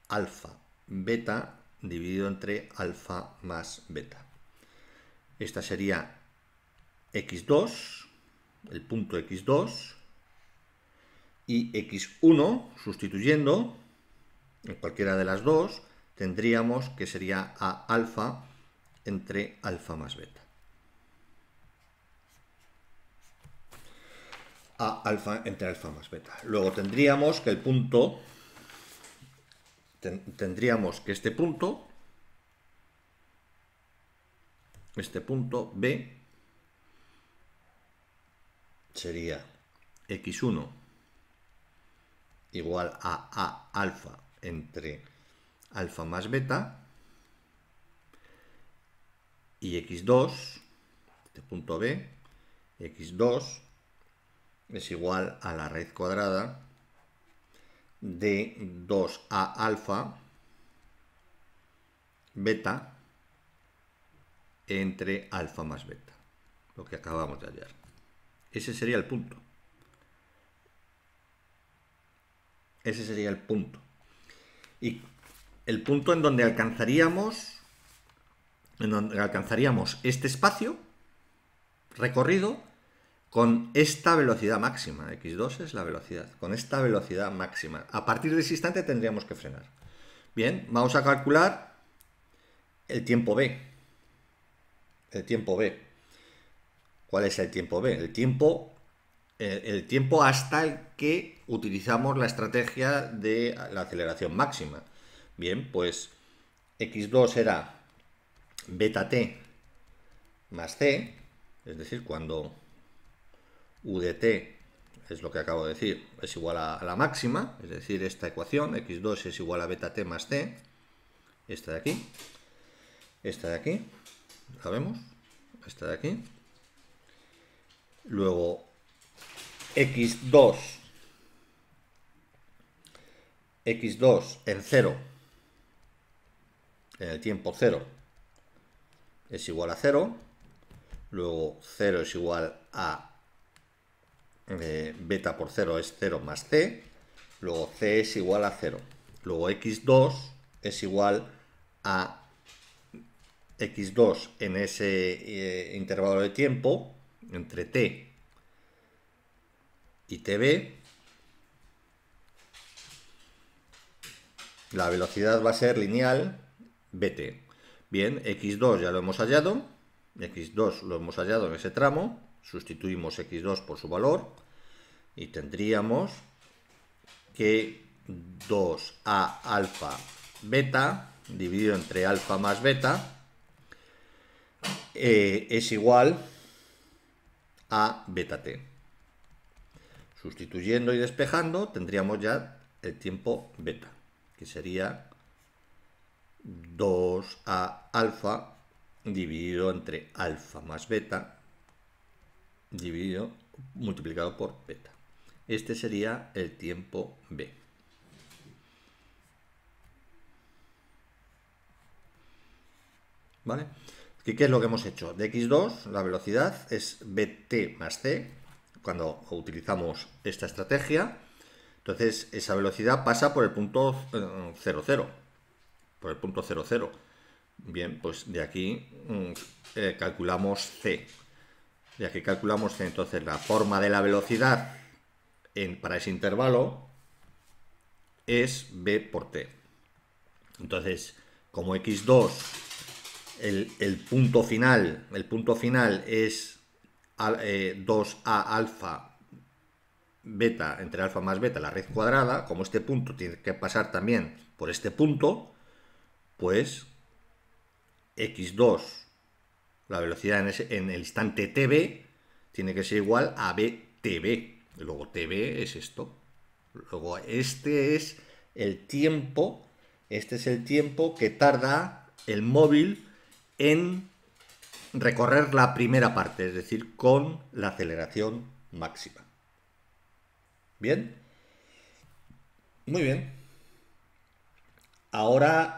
alfa beta dividido entre alfa más beta. Esta sería x2, el punto x2, y x1, sustituyendo en cualquiera de las dos, tendríamos que sería a alfa entre alfa más beta. A alfa entre alfa más beta. Luego tendríamos que el punto, este punto B sería x1 igual a alfa entre alfa más beta, y x2, este punto B, x2 es igual a la raíz cuadrada de 2a alfa beta entre alfa más beta, lo que acabamos de hallar. Ese sería el punto. Ese sería el punto. Y el punto en donde alcanzaríamos este espacio recorrido con esta velocidad máxima. X2 es la velocidad, con esta velocidad máxima. A partir de ese instante tendríamos que frenar. Bien, vamos a calcular el tiempo B. El tiempo B. ¿Cuál es el tiempo B? El tiempo hasta el que utilizamos la estrategia de la aceleración máxima. Bien, pues x2 era beta t más c, es decir, cuando u de t es lo que acabo de decir, es igual a la máxima, es decir, esta ecuación, x2 es igual a beta t más c, esta de aquí, ¿la vemos? Esta de aquí. Luego x2 en 0, en el tiempo 0, es igual a 0. Luego 0 es igual a beta por 0 es 0 más c. Luego c es igual a 0. Luego x2 es igual a x2 en ese intervalo de tiempo entre t y tb. La velocidad va a ser lineal bt. Bien, x2 ya lo hemos hallado. x2 lo hemos hallado en ese tramo. Sustituimos x2 por su valor y tendríamos que 2a alfa beta dividido entre alfa más beta es igual a beta t. Sustituyendo y despejando tendríamos ya el tiempo beta, que sería 2a alfa dividido entre alfa más beta multiplicado por beta. Este sería el tiempo B. ¿Vale? ¿Qué es lo que hemos hecho? De x2 la velocidad es bt más c cuando utilizamos esta estrategia. Entonces esa velocidad pasa por el punto 0, 0. Por el punto 0, 0. Bien, pues de aquí calculamos c. De aquí calculamos c. Entonces la forma de la velocidad para ese intervalo es b por t. Entonces, como x2, el punto final es 2a alfa beta entre alfa más beta, la raíz cuadrada, como este punto tiene que pasar también por este punto, pues x2, la velocidad en el instante tb, tiene que ser igual a btb. Luego tb es esto. Luego este es el tiempo que tarda el móvil en recorrer la primera parte, es decir, con la aceleración máxima. ¿Bien? Muy bien. Ahora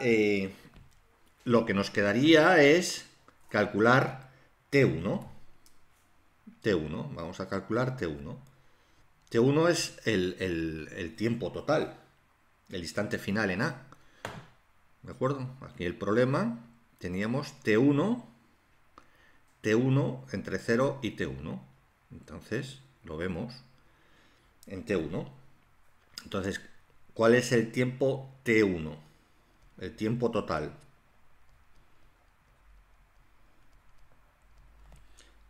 lo que nos quedaría es calcular T1. T1, vamos a calcular T1. T1 es el tiempo total, el instante final en A. ¿De acuerdo? Aquí el problema, teníamos T1 entre 0 y T1. Entonces, lo vemos en T1. Entonces, ¿cuál es el tiempo T1? El tiempo total.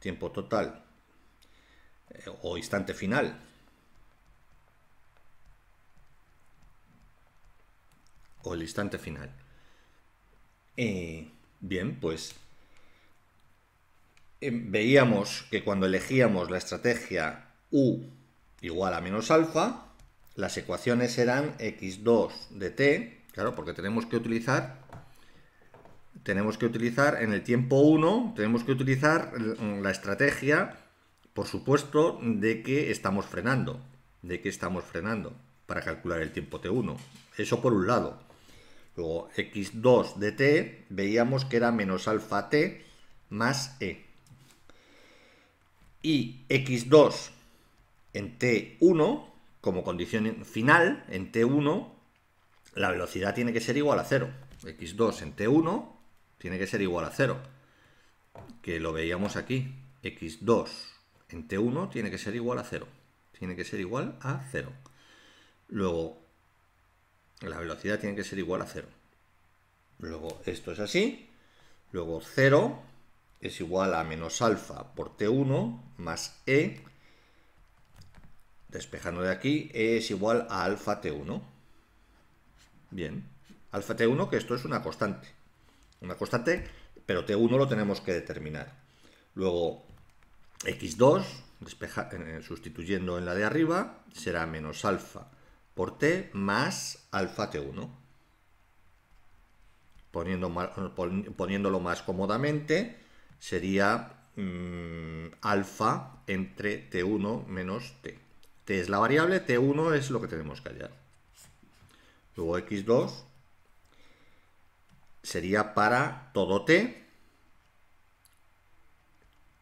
Tiempo total. O instante final. O el instante final. Bien, pues veíamos que cuando elegíamos la estrategia U igual a menos alfa, las ecuaciones eran x2 de t, claro, porque tenemos que utilizar en el tiempo 1, tenemos que utilizar la estrategia, por supuesto, de que estamos frenando, para calcular el tiempo t1. Eso por un lado. Luego, x2 de t, veíamos que era menos alfa t más e. Y x2 en t1, como condición final, en t1, la velocidad tiene que ser igual a 0. x2 en t1 tiene que ser igual a 0. Que lo veíamos aquí. x2 en t1 tiene que ser igual a 0. Tiene que ser igual a 0. Luego, la velocidad tiene que ser igual a 0. Luego, esto es así. Luego, 0 es igual a menos alfa por t1 más e. Despejando de aquí, e es igual a alfa t1. Bien. Alfa t1, que esto es una constante. Una constante, pero t1 lo tenemos que determinar. Luego, x2, sustituyendo en la de arriba, será menos alfa por t más alfa t1. Poniéndolo más cómodamente, sería alfa entre t1 menos t. T es la variable, t1 es lo que tenemos que hallar. Luego x2 sería para todo t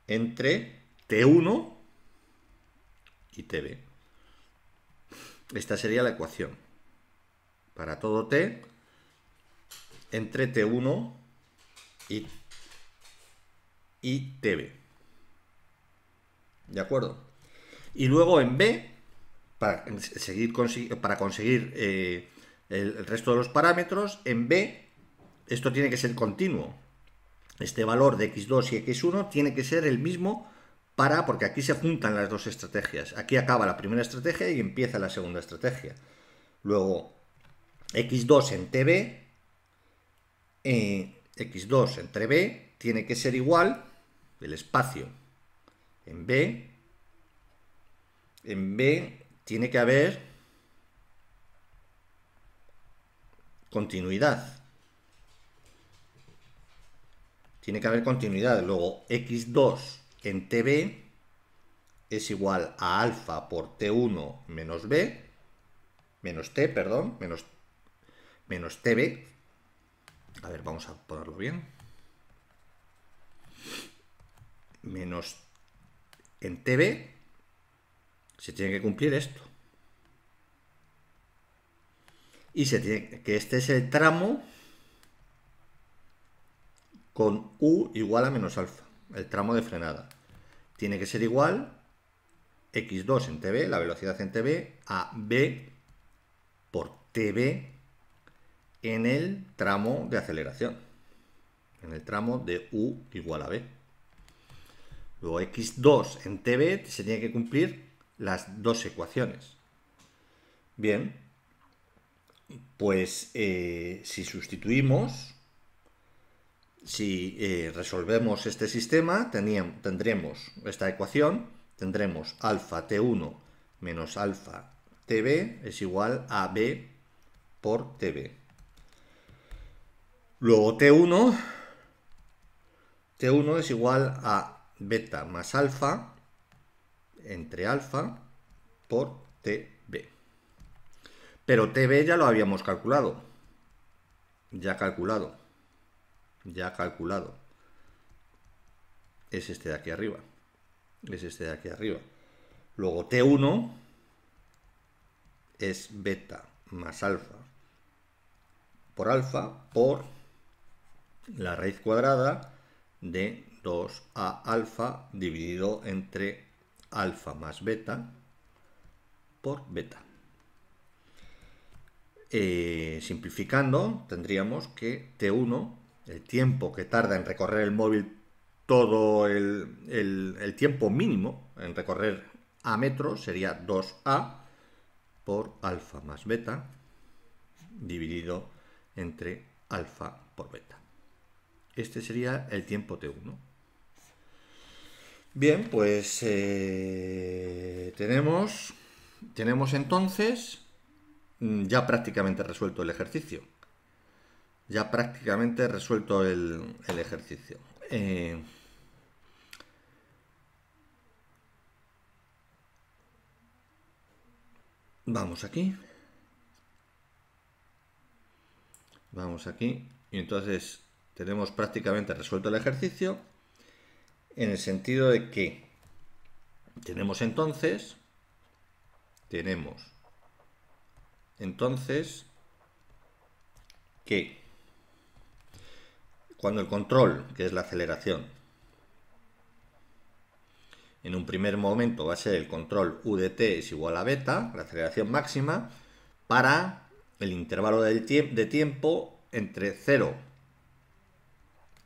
entre t1 y tb. Esta sería la ecuación. Para todo t entre t1 y tb. ¿De acuerdo? Y luego en b, para conseguir el resto de los parámetros, en b esto tiene que ser continuo. Este valor de x2 y x1 tiene que ser el mismo porque aquí se juntan las dos estrategias. Aquí acaba la primera estrategia y empieza la segunda estrategia. Luego, x2 entre b tiene que ser igual, el espacio en b tiene que haber continuidad. Tiene que haber continuidad. Luego, x2 en tb es igual a alfa por t1 menos b, menos t, perdón, menos tb. A ver, vamos a ponerlo bien. Menos en tb se tiene que cumplir esto. Y que este es el tramo con u igual a menos alfa, el tramo de frenada. Tiene que ser igual x2 en tb, la velocidad en tb, a b por tb en el tramo de aceleración, en el tramo de u igual a b. Luego x2 en tb se tiene que cumplir las dos ecuaciones. Bien, pues si sustituimos, si resolvemos este sistema, tendremos esta ecuación, tendremos alfa t1 menos alfa tb es igual a b por tb. Luego t1 es igual a beta más alfa entre alfa por tb. Pero tb ya lo habíamos calculado. Ya calculado. Es este de aquí arriba. Luego t1 es beta más alfa por la raíz cuadrada de 2a alfa dividido entre alfa más beta por beta. Simplificando, tendríamos que t1, el tiempo que tarda en recorrer el móvil, todo el tiempo mínimo en recorrer a metros sería 2a por alfa más beta dividido entre alfa por beta. Este sería el tiempo t1. Bien, pues tenemos entonces ya prácticamente resuelto el ejercicio. Vamos aquí. Y entonces tenemos prácticamente resuelto el ejercicio en el sentido de que tenemos entonces que cuando el control, que es la aceleración, en un primer momento va a ser el control u de t es igual a beta, la aceleración máxima, para el intervalo de tiempo entre 0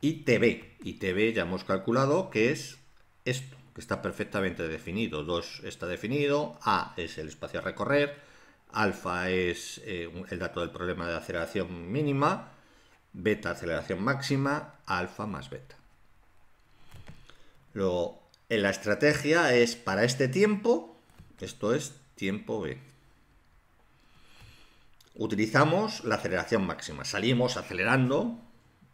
y tb. Y tb ya hemos calculado que es esto, que está perfectamente definido. 2 está definido, a es el espacio a recorrer, alfa es el dato del problema de aceleración mínima, beta aceleración máxima, alfa más beta. Luego, en la estrategia es para este tiempo, esto es tiempo b. Utilizamos la aceleración máxima, salimos acelerando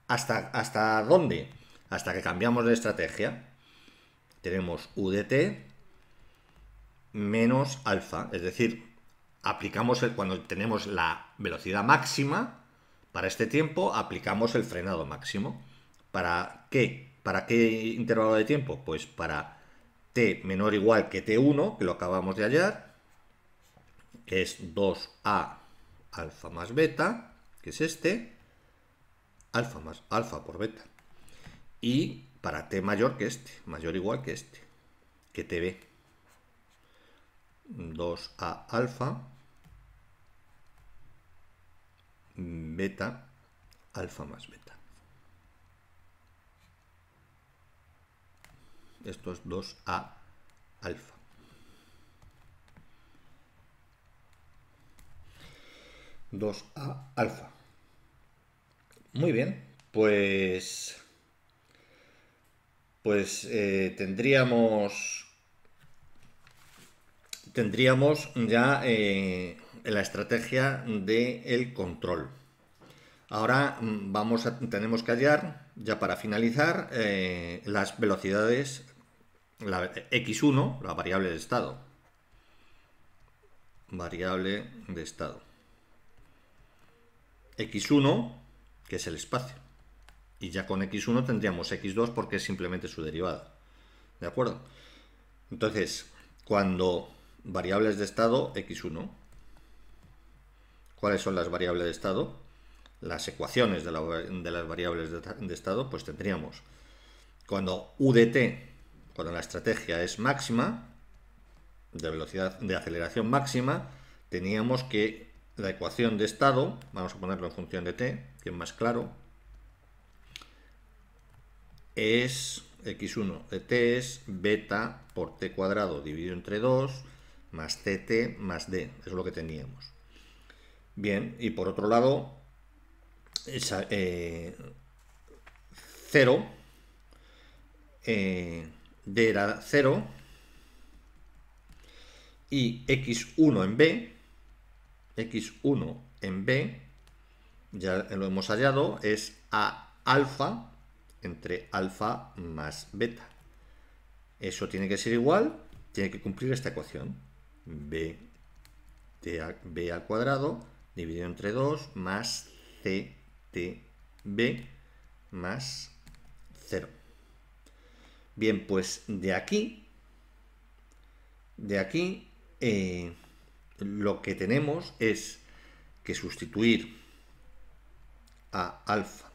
¿hasta dónde? Hasta que cambiamos de estrategia. Tenemos u de t menos alfa, es decir, aplicamos cuando tenemos la velocidad máxima para este tiempo, aplicamos el frenado máximo. ¿Para qué? ¿Para qué intervalo de tiempo? Pues para t menor o igual que t1, que lo acabamos de hallar, que es 2a alfa más beta, que es este, alfa más alfa por beta. Y para t mayor que este, mayor o igual que este, que tb, 2a alfa beta alfa más beta. Esto es 2a alfa. Muy bien, pues tendríamos ya la estrategia del control. Ahora tenemos que hallar, ya para finalizar, las velocidades, la x1, la variable de estado. Variable de estado. x1, que es el espacio. Y ya con x1 tendríamos x2 porque es simplemente su derivada. ¿De acuerdo? Entonces, cuando variables de estado, x1. ¿Cuáles son las variables de estado? Las ecuaciones de las variables de estado, pues tendríamos, cuando u de t, cuando la estrategia es máxima, de velocidad de aceleración máxima, teníamos que la ecuación de estado, vamos a ponerlo en función de t, que es más claro, es x1 de t es beta por t cuadrado dividido entre 2 más ct más d, es lo que teníamos. Bien, y por otro lado, 0, d era 0, y x1 en b, ya lo hemos hallado, es a alfa entre alfa más beta. Eso tiene que ser igual, tiene que cumplir esta ecuación, b al cuadrado dividido entre 2 más ctb más 0. Bien, pues de aquí lo que tenemos es que sustituir a alfa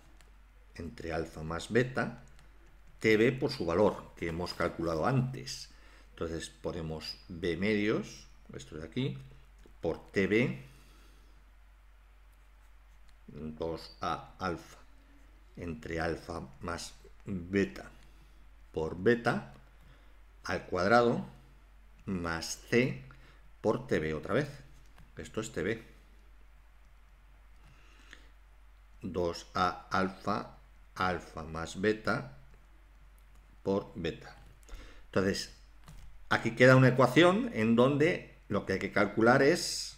entre alfa más beta, tb por su valor que hemos calculado antes. Entonces ponemos b medios, esto de aquí, por tb, 2a alfa entre alfa más beta por beta al cuadrado más c por tb otra vez. Esto es tb. 2a alfa, alfa más beta por beta. Entonces, aquí queda una ecuación en donde lo que hay que calcular es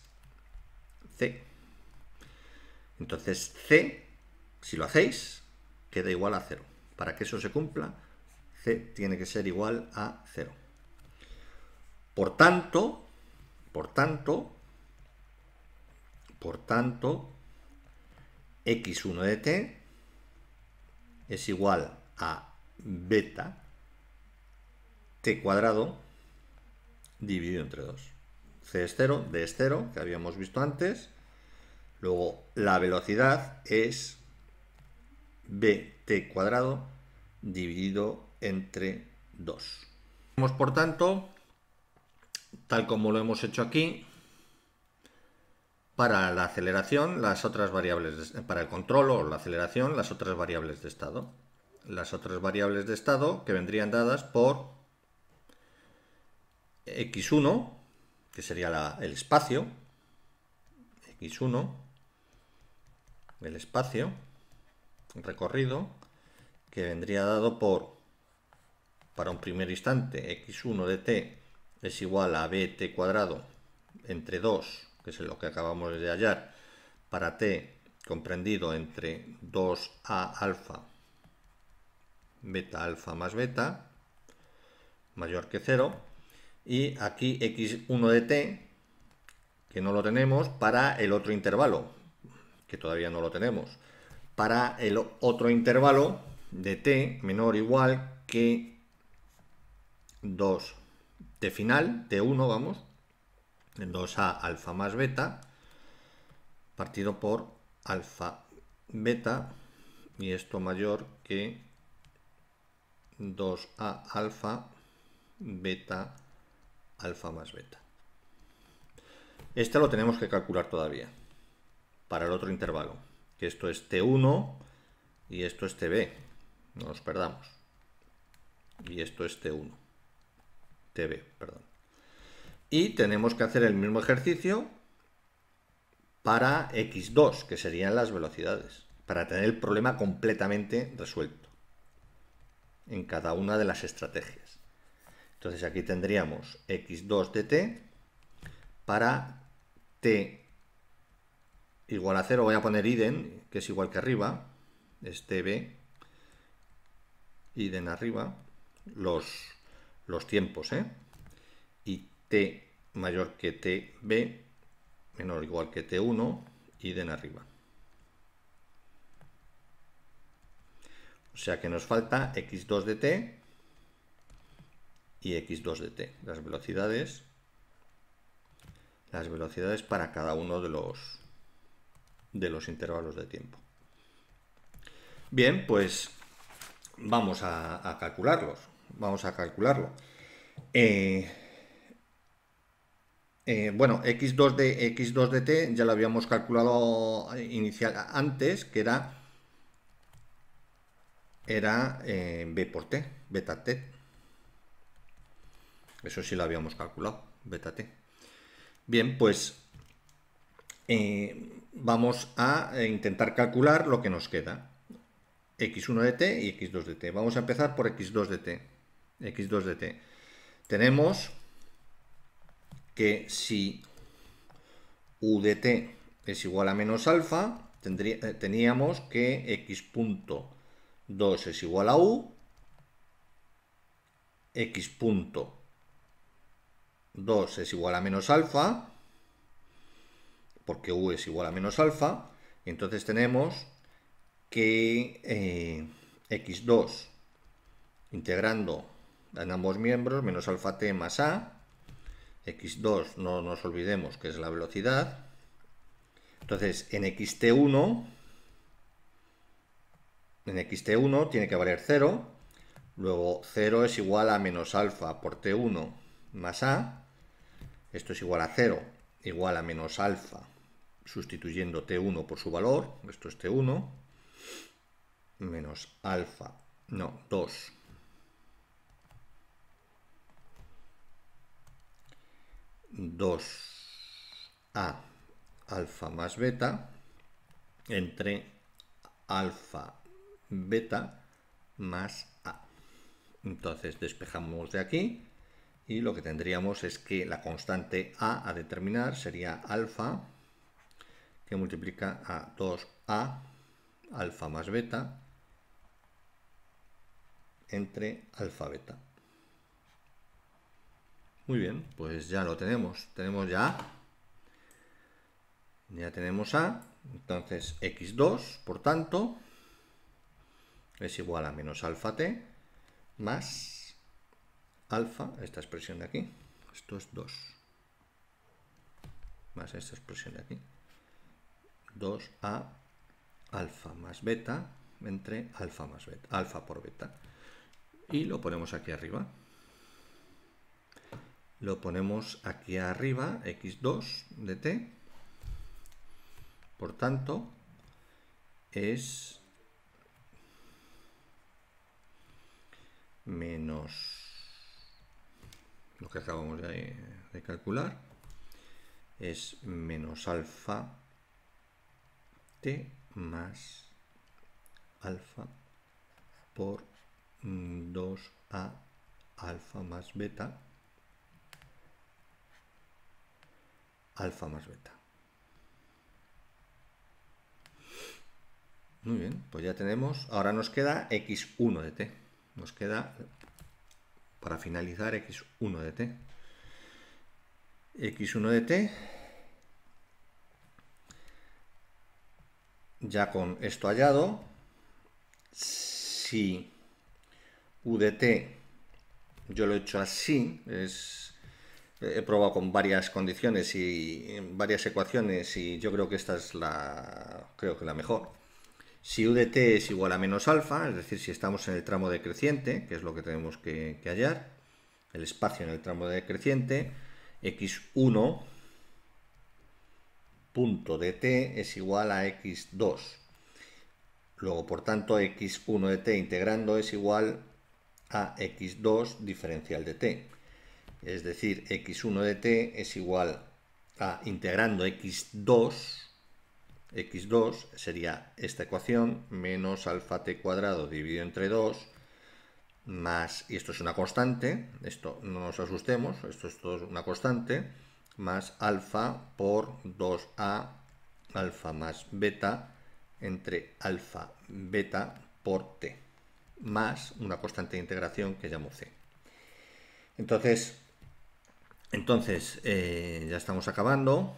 c. Entonces, c, si lo hacéis, queda igual a 0. Para que eso se cumpla, c tiene que ser igual a 0. Por tanto, x1 de t es igual a beta t cuadrado dividido entre 2. C es 0, d es 0, que habíamos visto antes, Luego la velocidad es bt cuadrado dividido entre 2. Tenemos, por tanto, tal como lo hemos hecho aquí, para la aceleración, las otras variables, para el control o la aceleración, las otras variables de estado. Las otras variables de estado que vendrían dadas por x1, que sería el espacio, x1, el espacio recorrido, que vendría dado por, para un primer instante, x1 de t es igual a bt cuadrado entre 2, que es lo que acabamos de hallar, para t comprendido entre 2a alfa, beta alfa más beta, mayor que 0, y aquí x1 de t, que no lo tenemos, para el otro intervalo, que todavía no lo tenemos, para el otro intervalo de t menor o igual que 2t final, t1, vamos, 2a alfa más beta, partido por alfa beta, y esto mayor que 2a alfa beta alfa más beta. Este lo tenemos que calcular todavía para el otro intervalo, que esto es t1 y esto es tb, no nos perdamos, y esto es t1, tb, perdón. Y tenemos que hacer el mismo ejercicio para x2, que serían las velocidades, para tener el problema completamente resuelto en cada una de las estrategias. Entonces aquí tendríamos x2 de t para t igual a 0, voy a poner idem, que es igual que arriba, es tb, idem arriba, los tiempos, y t mayor que tb, menor o igual que t1, idem arriba. O sea que nos falta x2 de t y x2 de t, las velocidades para cada uno de los intervalos de tiempo. Bien, pues vamos a calcularlos. Vamos a calcularlo. Bueno, x2 de t ya lo habíamos calculado antes, que era b por t, beta t. Eso sí lo habíamos calculado, beta t. Bien, pues vamos a intentar calcular lo que nos queda. x1 de t y x2 de t. Vamos a empezar por x2 de t. x2 de t. Tenemos que si u de t es igual a menos alfa, teníamos que x punto 2 es igual a u, x punto 2 es igual a menos alfa, porque u es igual a menos alfa, y entonces tenemos que x2 integrando en ambos miembros menos alfa t más a, x2 no nos olvidemos que es la velocidad, entonces en xt1 tiene que valer 0, luego 0 es igual a menos alfa por t1 más a, esto es igual a 0, igual a menos alfa, sustituyendo t1 por su valor, esto es t1, menos alfa, no, 2, a alfa más beta entre alfa beta más a. Entonces despejamos de aquí y lo que tendríamos es que la constante a determinar sería alfa, que multiplica a 2a alfa más beta entre alfa beta. Muy bien, pues ya lo tenemos. Tenemos ya tenemos a, entonces x2, por tanto, es igual a menos alfa t más alfa, esta expresión de aquí, esto es 2, más esta expresión de aquí, 2a alfa más beta entre alfa más beta, alfa por beta. Y lo ponemos aquí arriba. Lo ponemos aquí arriba, x2 de t. Por tanto, es menos lo que acabamos de calcular, es menos alfa t más alfa por 2a alfa más beta, alfa más beta. Muy bien, pues ya tenemos, ahora nos queda x1 de t. Nos queda, para finalizar, x1 de t. x1 de t, ya con esto hallado, si u de t, yo lo he hecho así, he probado con varias condiciones y varias ecuaciones y yo creo que esta es la mejor. Si u de t es igual a menos alfa, es decir, si estamos en el tramo decreciente, que es lo que tenemos que hallar, el espacio en el tramo decreciente, x1 punto de t es igual a x2. Luego, por tanto, x1 de t integrando es igual a x2 diferencial de t. Es decir, x1 de t es igual a integrando x2 sería esta ecuación, menos alfa t cuadrado dividido entre 2, más, y esto es una constante, esto no nos asustemos, esto es todo una constante, más alfa por 2a alfa más beta entre alfa beta por t, más una constante de integración que llamo c. Entonces ya estamos acabando.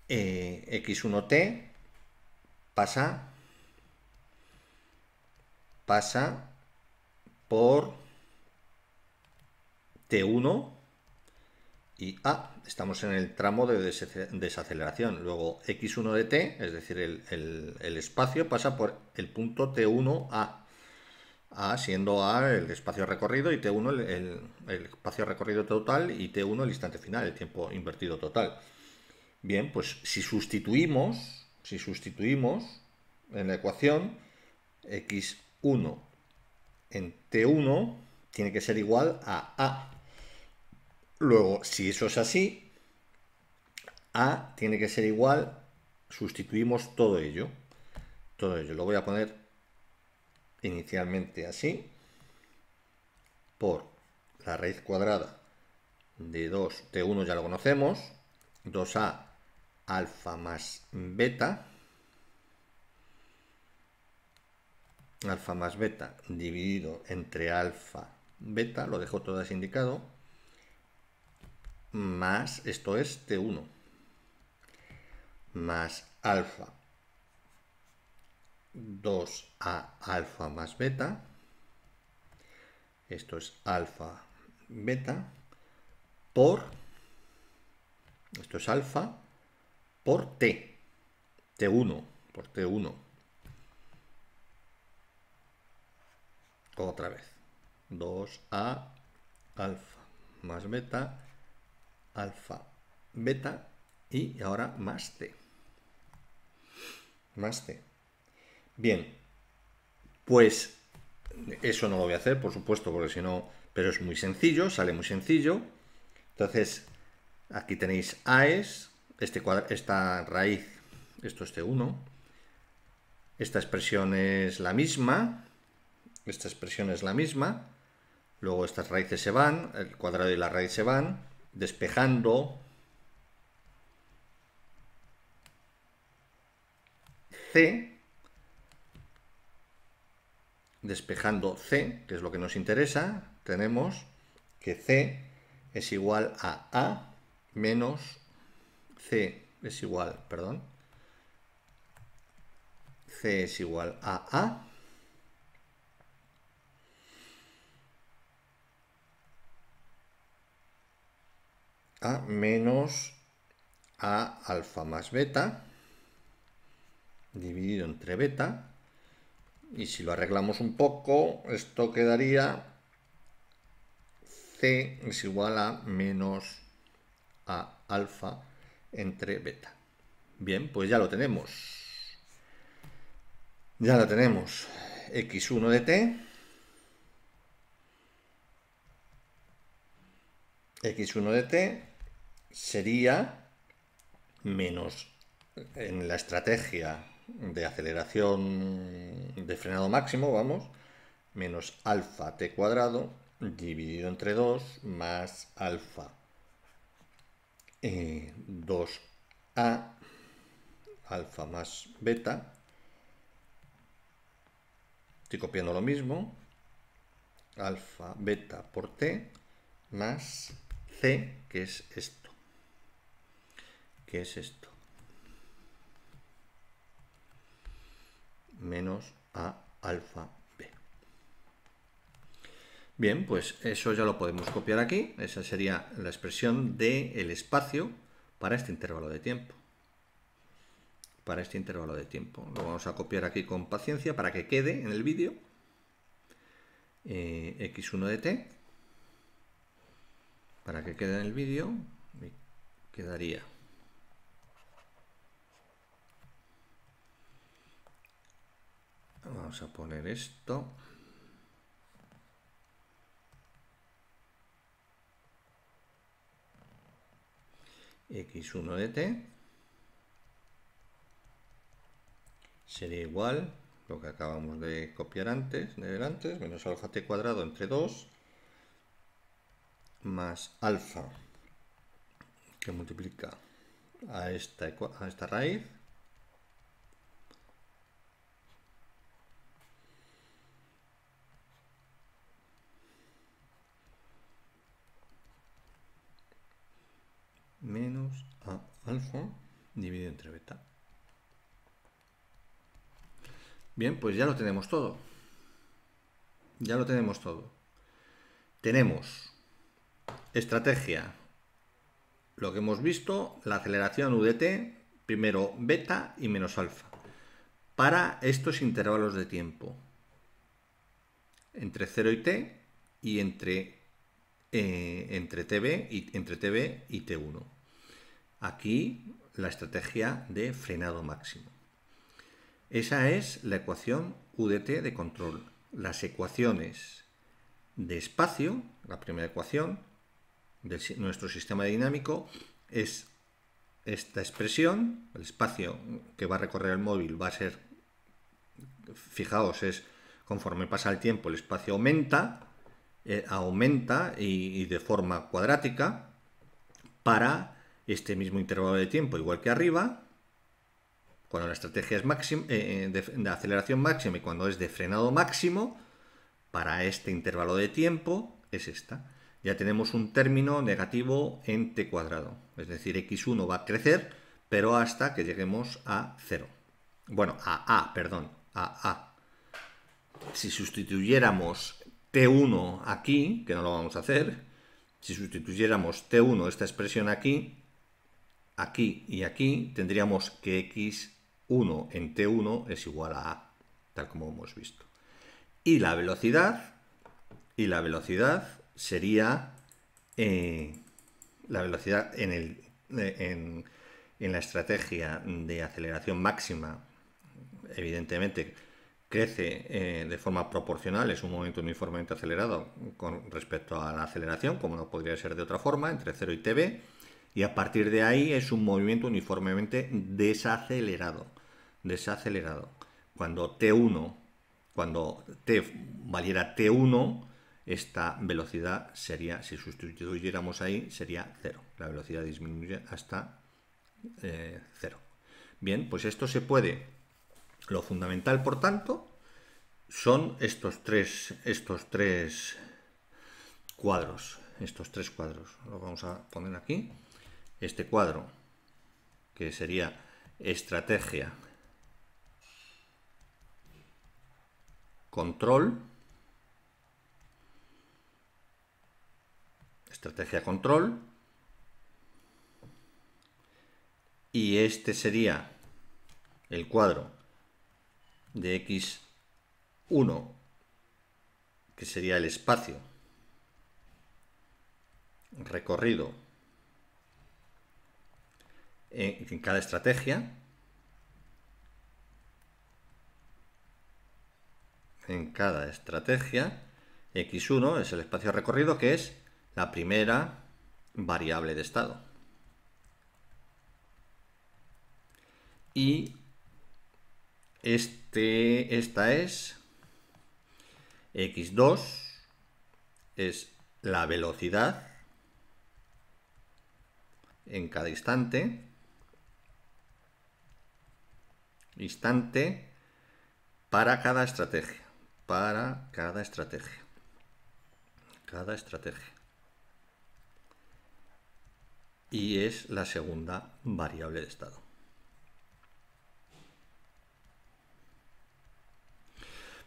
X1t pasa por T1 y A. Estamos en el tramo de desaceleración. Luego X1 de T, es decir, el espacio pasa por el punto T1A. A siendo A el espacio recorrido y T1 el espacio recorrido total y T1 el instante final, el tiempo invertido total. Bien, pues si sustituimos en la ecuación, x1 en t1 tiene que ser igual a a. Luego, si eso es así, a tiene que ser igual, sustituimos todo ello. Lo voy a poner inicialmente así, por la raíz cuadrada de 2t1 ya lo conocemos, 2a alfa más beta, alfa más beta dividido entre alfa beta, lo dejo todo así indicado, más, esto es T1, más alfa 2a alfa más beta, esto es alfa beta, por, esto es alfa, por T, T1, por T1. Otra vez, 2a alfa más beta, alfa beta y ahora más t. Más t. Bien, pues eso no lo voy a hacer, por supuesto, porque si no, pero es muy sencillo, sale muy sencillo. Entonces, aquí tenéis AES, esta raíz, esto es T1. Esta expresión es la misma. Luego estas raíces se van, el cuadrado y la raíz se van, despejando C, que es lo que nos interesa, tenemos que C es igual a menos C es igual, perdón, C es igual a menos A alfa más beta dividido entre beta, y si lo arreglamos un poco, esto quedaría C es igual a menos A alfa entre beta. Bien, pues ya lo tenemos. Ya lo tenemos. X1 de t, X1 de t sería menos, en la estrategia de aceleración de frenado máximo, vamos, menos alfa t cuadrado dividido entre 2 más alfa 2a alfa más beta. Estoy copiando lo mismo. Alfa beta por t más c, que es esto. ¿Qué es esto? Menos a alfa b. Bien, pues eso ya lo podemos copiar aquí. Esa sería la expresión del espacio para este intervalo de tiempo. Para este intervalo de tiempo. Lo vamos a copiar aquí con paciencia para que quede en el vídeo. X1 de t. Para que quede en el vídeo, me quedaría vamos a poner esto. X1 de t sería igual lo que acabamos de copiar antes, menos alfa t cuadrado entre 2 más alfa que multiplica a esta raíz menos a alfa dividido entre beta. Bien, pues ya lo tenemos todo. Ya lo tenemos todo. Tenemos estrategia, lo que hemos visto, la aceleración u de t, primero beta y menos alfa, para estos intervalos de tiempo, entre 0 y t y entre tb y t1. Aquí la estrategia de frenado máximo. Esa es la ecuación u de t de control. Las ecuaciones de espacio, la primera ecuación de nuestro sistema dinámico es esta expresión. El espacio que va a recorrer el móvil va a ser, fijaos, es conforme pasa el tiempo el espacio aumenta, y de forma cuadrática para este mismo intervalo de tiempo, igual que arriba, cuando la estrategia es de aceleración máxima y cuando es de frenado máximo, para este intervalo de tiempo es esta. Ya tenemos un término negativo en t cuadrado, es decir, x1 va a crecer, pero hasta que lleguemos a 0. Bueno, a A. Si sustituyéramos t1 aquí, que no lo vamos a hacer, si sustituyéramos t1, esta expresión aquí y aquí, tendríamos que x1 en t1 es igual a A, tal como hemos visto. Y la velocidad sería la velocidad en la estrategia de aceleración máxima, evidentemente crece de forma proporcional, es un momento uniformemente acelerado con respecto a la aceleración, como no podría ser de otra forma, entre 0 y tb, y a partir de ahí es un movimiento uniformemente desacelerado. Cuando t valiera t1, esta velocidad sería, si sustituyéramos ahí, sería 0. La velocidad disminuye hasta 0. Bien, pues esto se puede. Lo fundamental, por tanto, son estos tres cuadros. Lo vamos a poner aquí. Este cuadro, que sería estrategia, control, y este sería el cuadro de x1, que sería el espacio recorrido en cada estrategia. En cada estrategia, x1 es el espacio recorrido, que es la primera variable de estado. Y esta es x2, es la velocidad en cada instante para cada estrategia. Cada estrategia. Y es la segunda variable de estado.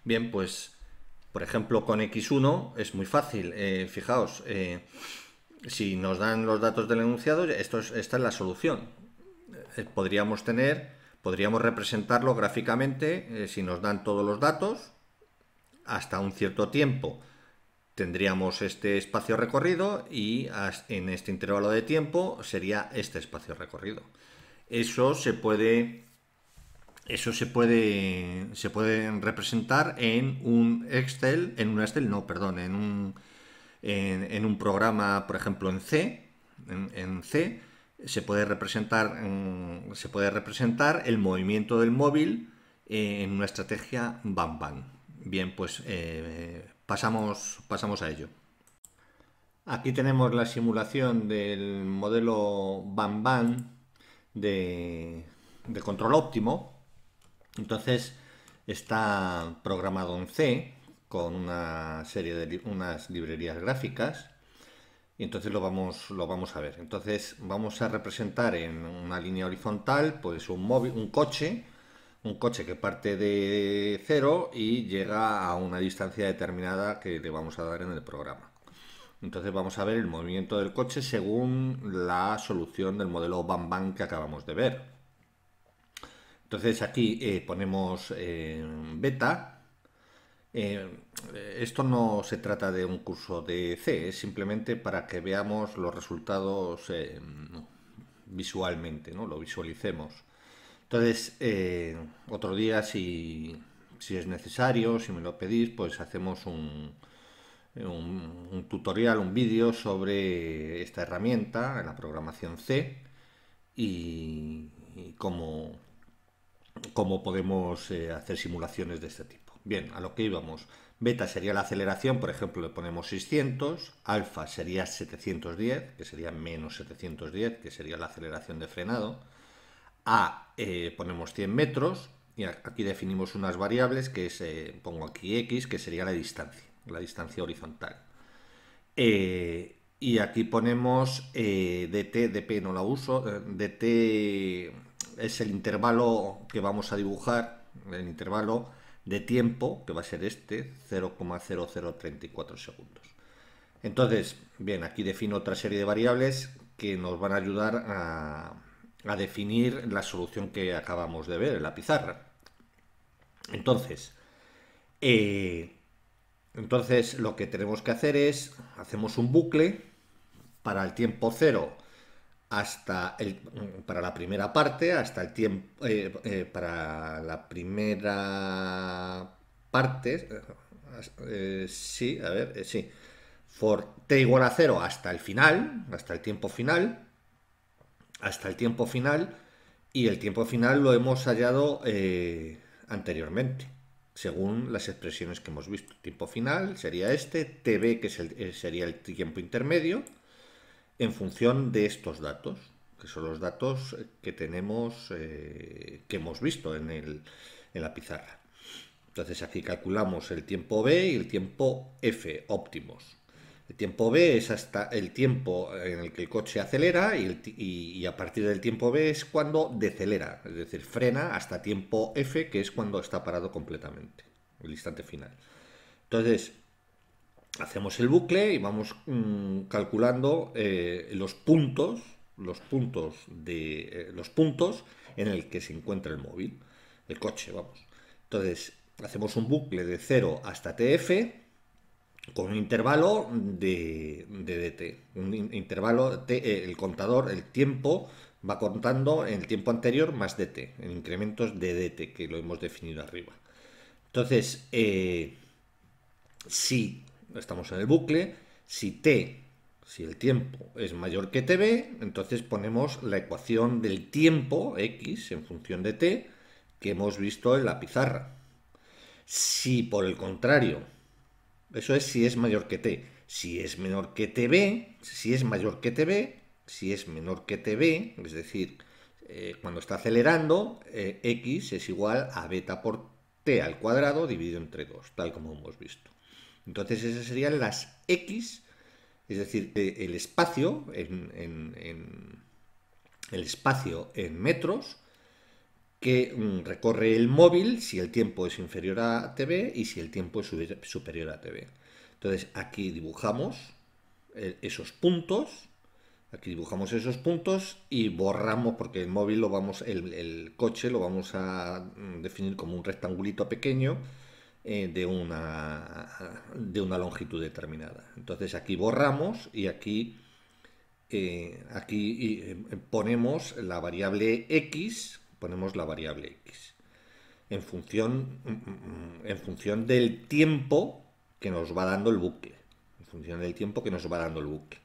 Bien, pues, por ejemplo, con x1 es muy fácil. Fijaos, si nos dan los datos del enunciado, esta es la solución. Podríamos representarlo gráficamente, si nos dan todos los datos, hasta un cierto tiempo tendríamos este espacio recorrido y en este intervalo de tiempo sería este espacio recorrido. Eso se puede representar en un Excel, en un programa, por ejemplo, en C. En C se puede representar el movimiento del móvil en una estrategia Bang Bang. Bien, pues pasamos a ello. Aquí tenemos la simulación del modelo Bang Bang de control óptimo. Entonces está programado en C con una serie de unas librerías gráficas, y entonces lo vamos a ver. Entonces vamos a representar en una línea horizontal pues un coche que parte de cero y llega a una distancia determinada que le vamos a dar en el programa. Entonces vamos a ver el movimiento del coche según la solución del modelo Bang Bang que acabamos de ver. Entonces aquí ponemos beta. Esto no se trata de un curso de C, es simplemente para que veamos los resultados visualmente, ¿no? Lo visualicemos. Entonces, otro día, si es necesario, si me lo pedís, pues hacemos un tutorial, un vídeo sobre esta herramienta, la programación C, y cómo podemos hacer simulaciones de este tipo. Bien, a lo que íbamos. Beta sería la aceleración, por ejemplo, le ponemos 600. Alfa sería 710, que sería menos 710, que sería la aceleración de frenado. A ponemos 100 metros, y aquí definimos unas variables, que es, pongo aquí X, que sería la distancia horizontal. Y aquí ponemos dt, dp no la uso, dt es el intervalo que vamos a dibujar, el intervalo de tiempo, que va a ser este, 0,0034 segundos. Entonces, bien, aquí defino otra serie de variables que nos van a ayudar a definir la solución que acabamos de ver en la pizarra. Entonces, lo que tenemos que hacer es, hacemos un bucle para el tiempo cero para la primera parte, hasta el tiempo, para la primera parte, sí, a ver, sí, for t igual a 0 hasta el final, hasta el tiempo final, y el tiempo final lo hemos hallado anteriormente, según las expresiones que hemos visto. Tiempo final sería este, tb, que sería el tiempo intermedio, en función de estos datos, que son los datos que tenemos, que hemos visto en la pizarra. Entonces aquí calculamos el tiempo B y el tiempo F óptimos. El tiempo B es hasta el tiempo en el que el coche acelera, y a partir del tiempo B es cuando decelera, es decir, frena, hasta tiempo F, que es cuando está parado completamente, el instante final. Entonces, hacemos el bucle y vamos calculando los puntos los puntos en el que se encuentra el móvil, el coche, vamos. Entonces, hacemos un bucle de 0 hasta TF con un intervalo de dt. Un intervalo, el contador, el tiempo, va contando en el tiempo anterior más dt, en incrementos de dt, que lo hemos definido arriba. Entonces, si estamos en el bucle, si el tiempo es mayor que tb, entonces ponemos la ecuación del tiempo x en función de t que hemos visto en la pizarra. Si por el contrario, eso es si es mayor que t, si es menor que tb, si es mayor que tb, si es menor que tb, es decir, cuando está acelerando, x es igual a beta por t al cuadrado dividido entre 2, tal como hemos visto. Entonces esas serían las x, es decir, el espacio el espacio en metros que recorre el móvil si el tiempo es inferior a tb y si el tiempo es superior a tb. Entonces aquí dibujamos esos puntos. Aquí dibujamos esos puntos y borramos, porque el móvil el coche lo vamos a definir como un rectangulito pequeño de una longitud determinada. Entonces aquí borramos y aquí ponemos la variable x, en función del tiempo que nos va dando el bucle. En función del tiempo que nos va dando el bucle.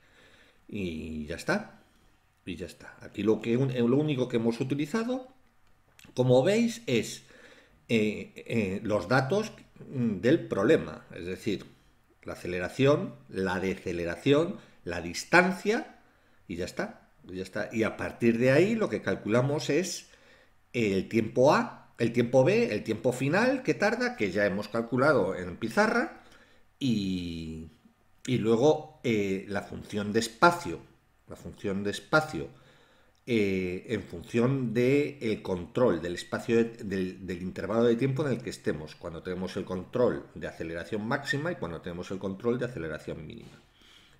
Y ya está. Y ya está. Aquí lo único que hemos utilizado, como veis, es los datos del problema. Es decir, la aceleración, la deceleración, la distancia, y ya está. Ya está. Y a partir de ahí lo que calculamos es el tiempo A, el tiempo B, el tiempo final que tarda, que ya hemos calculado en pizarra, y, y luego la función de espacio en función del control del espacio del intervalo de tiempo en el que estemos, cuando tenemos el control de aceleración máxima y cuando tenemos el control de aceleración mínima.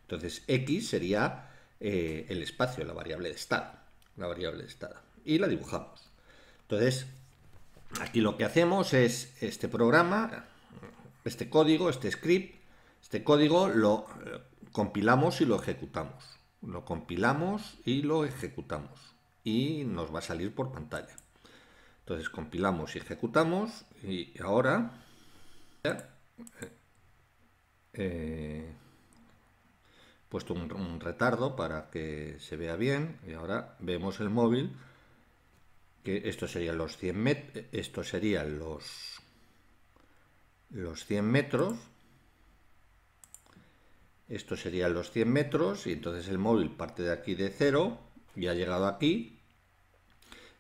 Entonces x sería el espacio, la variable de estado, y la dibujamos. Entonces, aquí lo que hacemos es este programa, este código, este script, este código lo compilamos y lo ejecutamos. Lo compilamos y lo ejecutamos. Y nos va a salir por pantalla. Entonces compilamos y ejecutamos. Y ahora he puesto un retardo para que se vea bien. Y ahora vemos el móvil. Que estos serían los 100 metros. Estos serían los 100 metros. Estos serían los 100 metros y entonces el móvil parte de aquí de 0 y ha llegado aquí.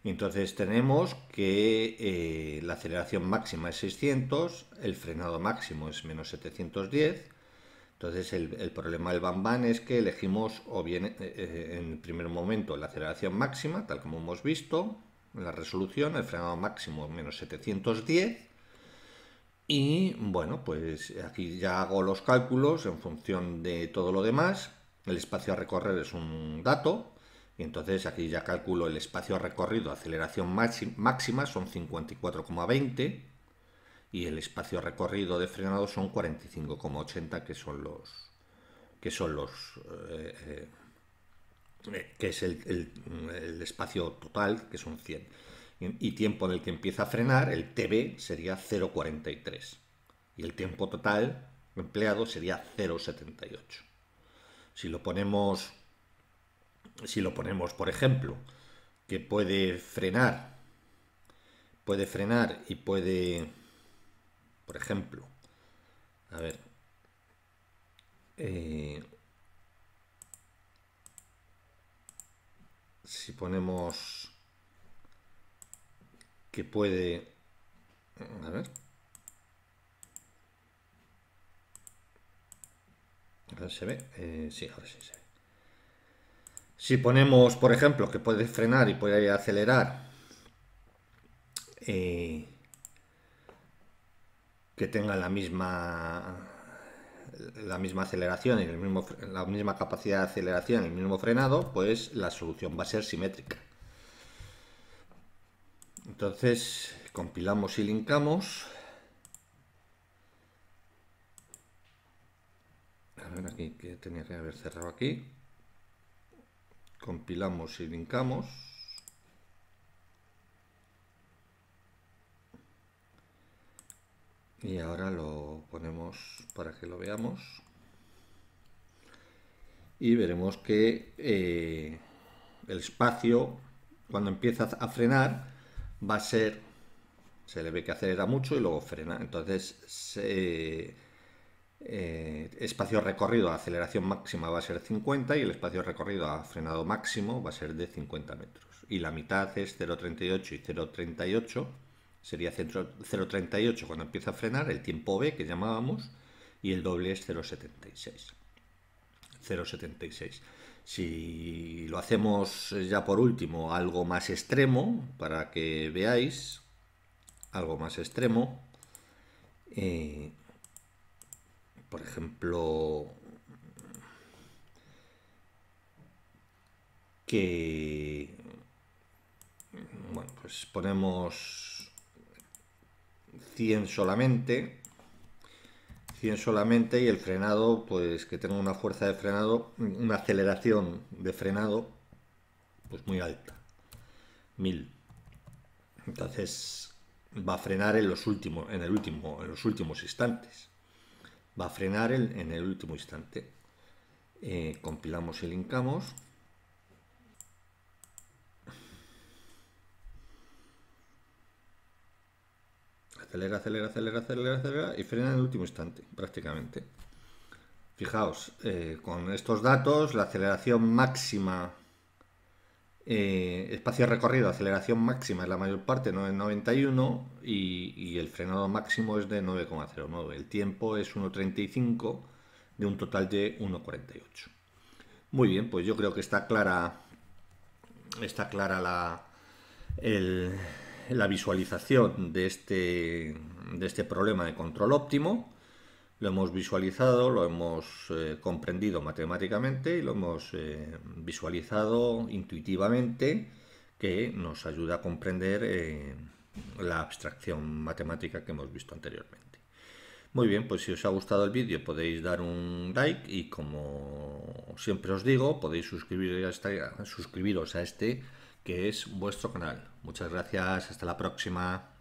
Y entonces tenemos que la aceleración máxima es 600, el frenado máximo es menos 710. Entonces el problema del Bam es que elegimos o bien en el primer momento la aceleración máxima, tal como hemos visto en la resolución, el frenado máximo menos 710. Y bueno, pues aquí ya hago los cálculos en función de todo lo demás. El espacio a recorrer es un dato. Y entonces aquí ya calculo el espacio a recorrido, aceleración máxima son 54,20. Y el espacio a recorrido de frenado son 45,80, que es el espacio total, que son 100. Y tiempo en el que empieza a frenar, el TB sería 0,43 y el tiempo total empleado sería 0,78. Si lo ponemos, por ejemplo, que puede frenar y puede, por ejemplo, a ver, si ponemos que puede, a ver, ahora se ve, sí, ahora sí se ve. Si ponemos, por ejemplo, que puede frenar y puede acelerar, que tenga la misma la misma aceleración y la misma capacidad de aceleración y el mismo frenado, pues la solución va a ser simétrica. Entonces compilamos y linkamos. A ver, aquí que tenía que haber cerrado aquí. Compilamos y linkamos. Y ahora lo ponemos para que lo veamos. Y veremos que el espacio, cuando empieza a frenar, va a ser, se le ve que acelera mucho y luego frena. Entonces, espacio recorrido a aceleración máxima va a ser 50 y el espacio recorrido a frenado máximo va a ser de 50 metros. Y la mitad es 0,38 y 0,38. Sería 0,38 cuando empieza a frenar, el tiempo B que llamábamos, y el doble es 0,76. 0,76. Si lo hacemos ya por último algo más extremo, para que veáis, algo más extremo, por ejemplo, que, bueno, pues ponemos 100 solamente, 100 solamente, y el frenado, pues que tenga una fuerza de frenado, una aceleración de frenado, pues muy alta, 1000. Entonces va a frenar en los últimos instantes. Va a frenar en el último instante. Compilamos y linkamos. Acelera, acelera, acelera, acelera, acelera y frena en el último instante, prácticamente. Fijaos, con estos datos, la aceleración máxima, espacio recorrido, aceleración máxima es la mayor parte, 9,91, y el frenado máximo es de 9,09. El tiempo es 1,35 de un total de 1,48. Muy bien, pues yo creo que está clara la visualización de este problema de control óptimo. Lo hemos visualizado, lo hemos comprendido matemáticamente y lo hemos visualizado intuitivamente, que nos ayuda a comprender la abstracción matemática que hemos visto anteriormente. Muy bien, pues si os ha gustado el vídeo podéis dar un like y, como siempre os digo, podéis suscribiros a este que es vuestro canal. Muchas gracias, hasta la próxima.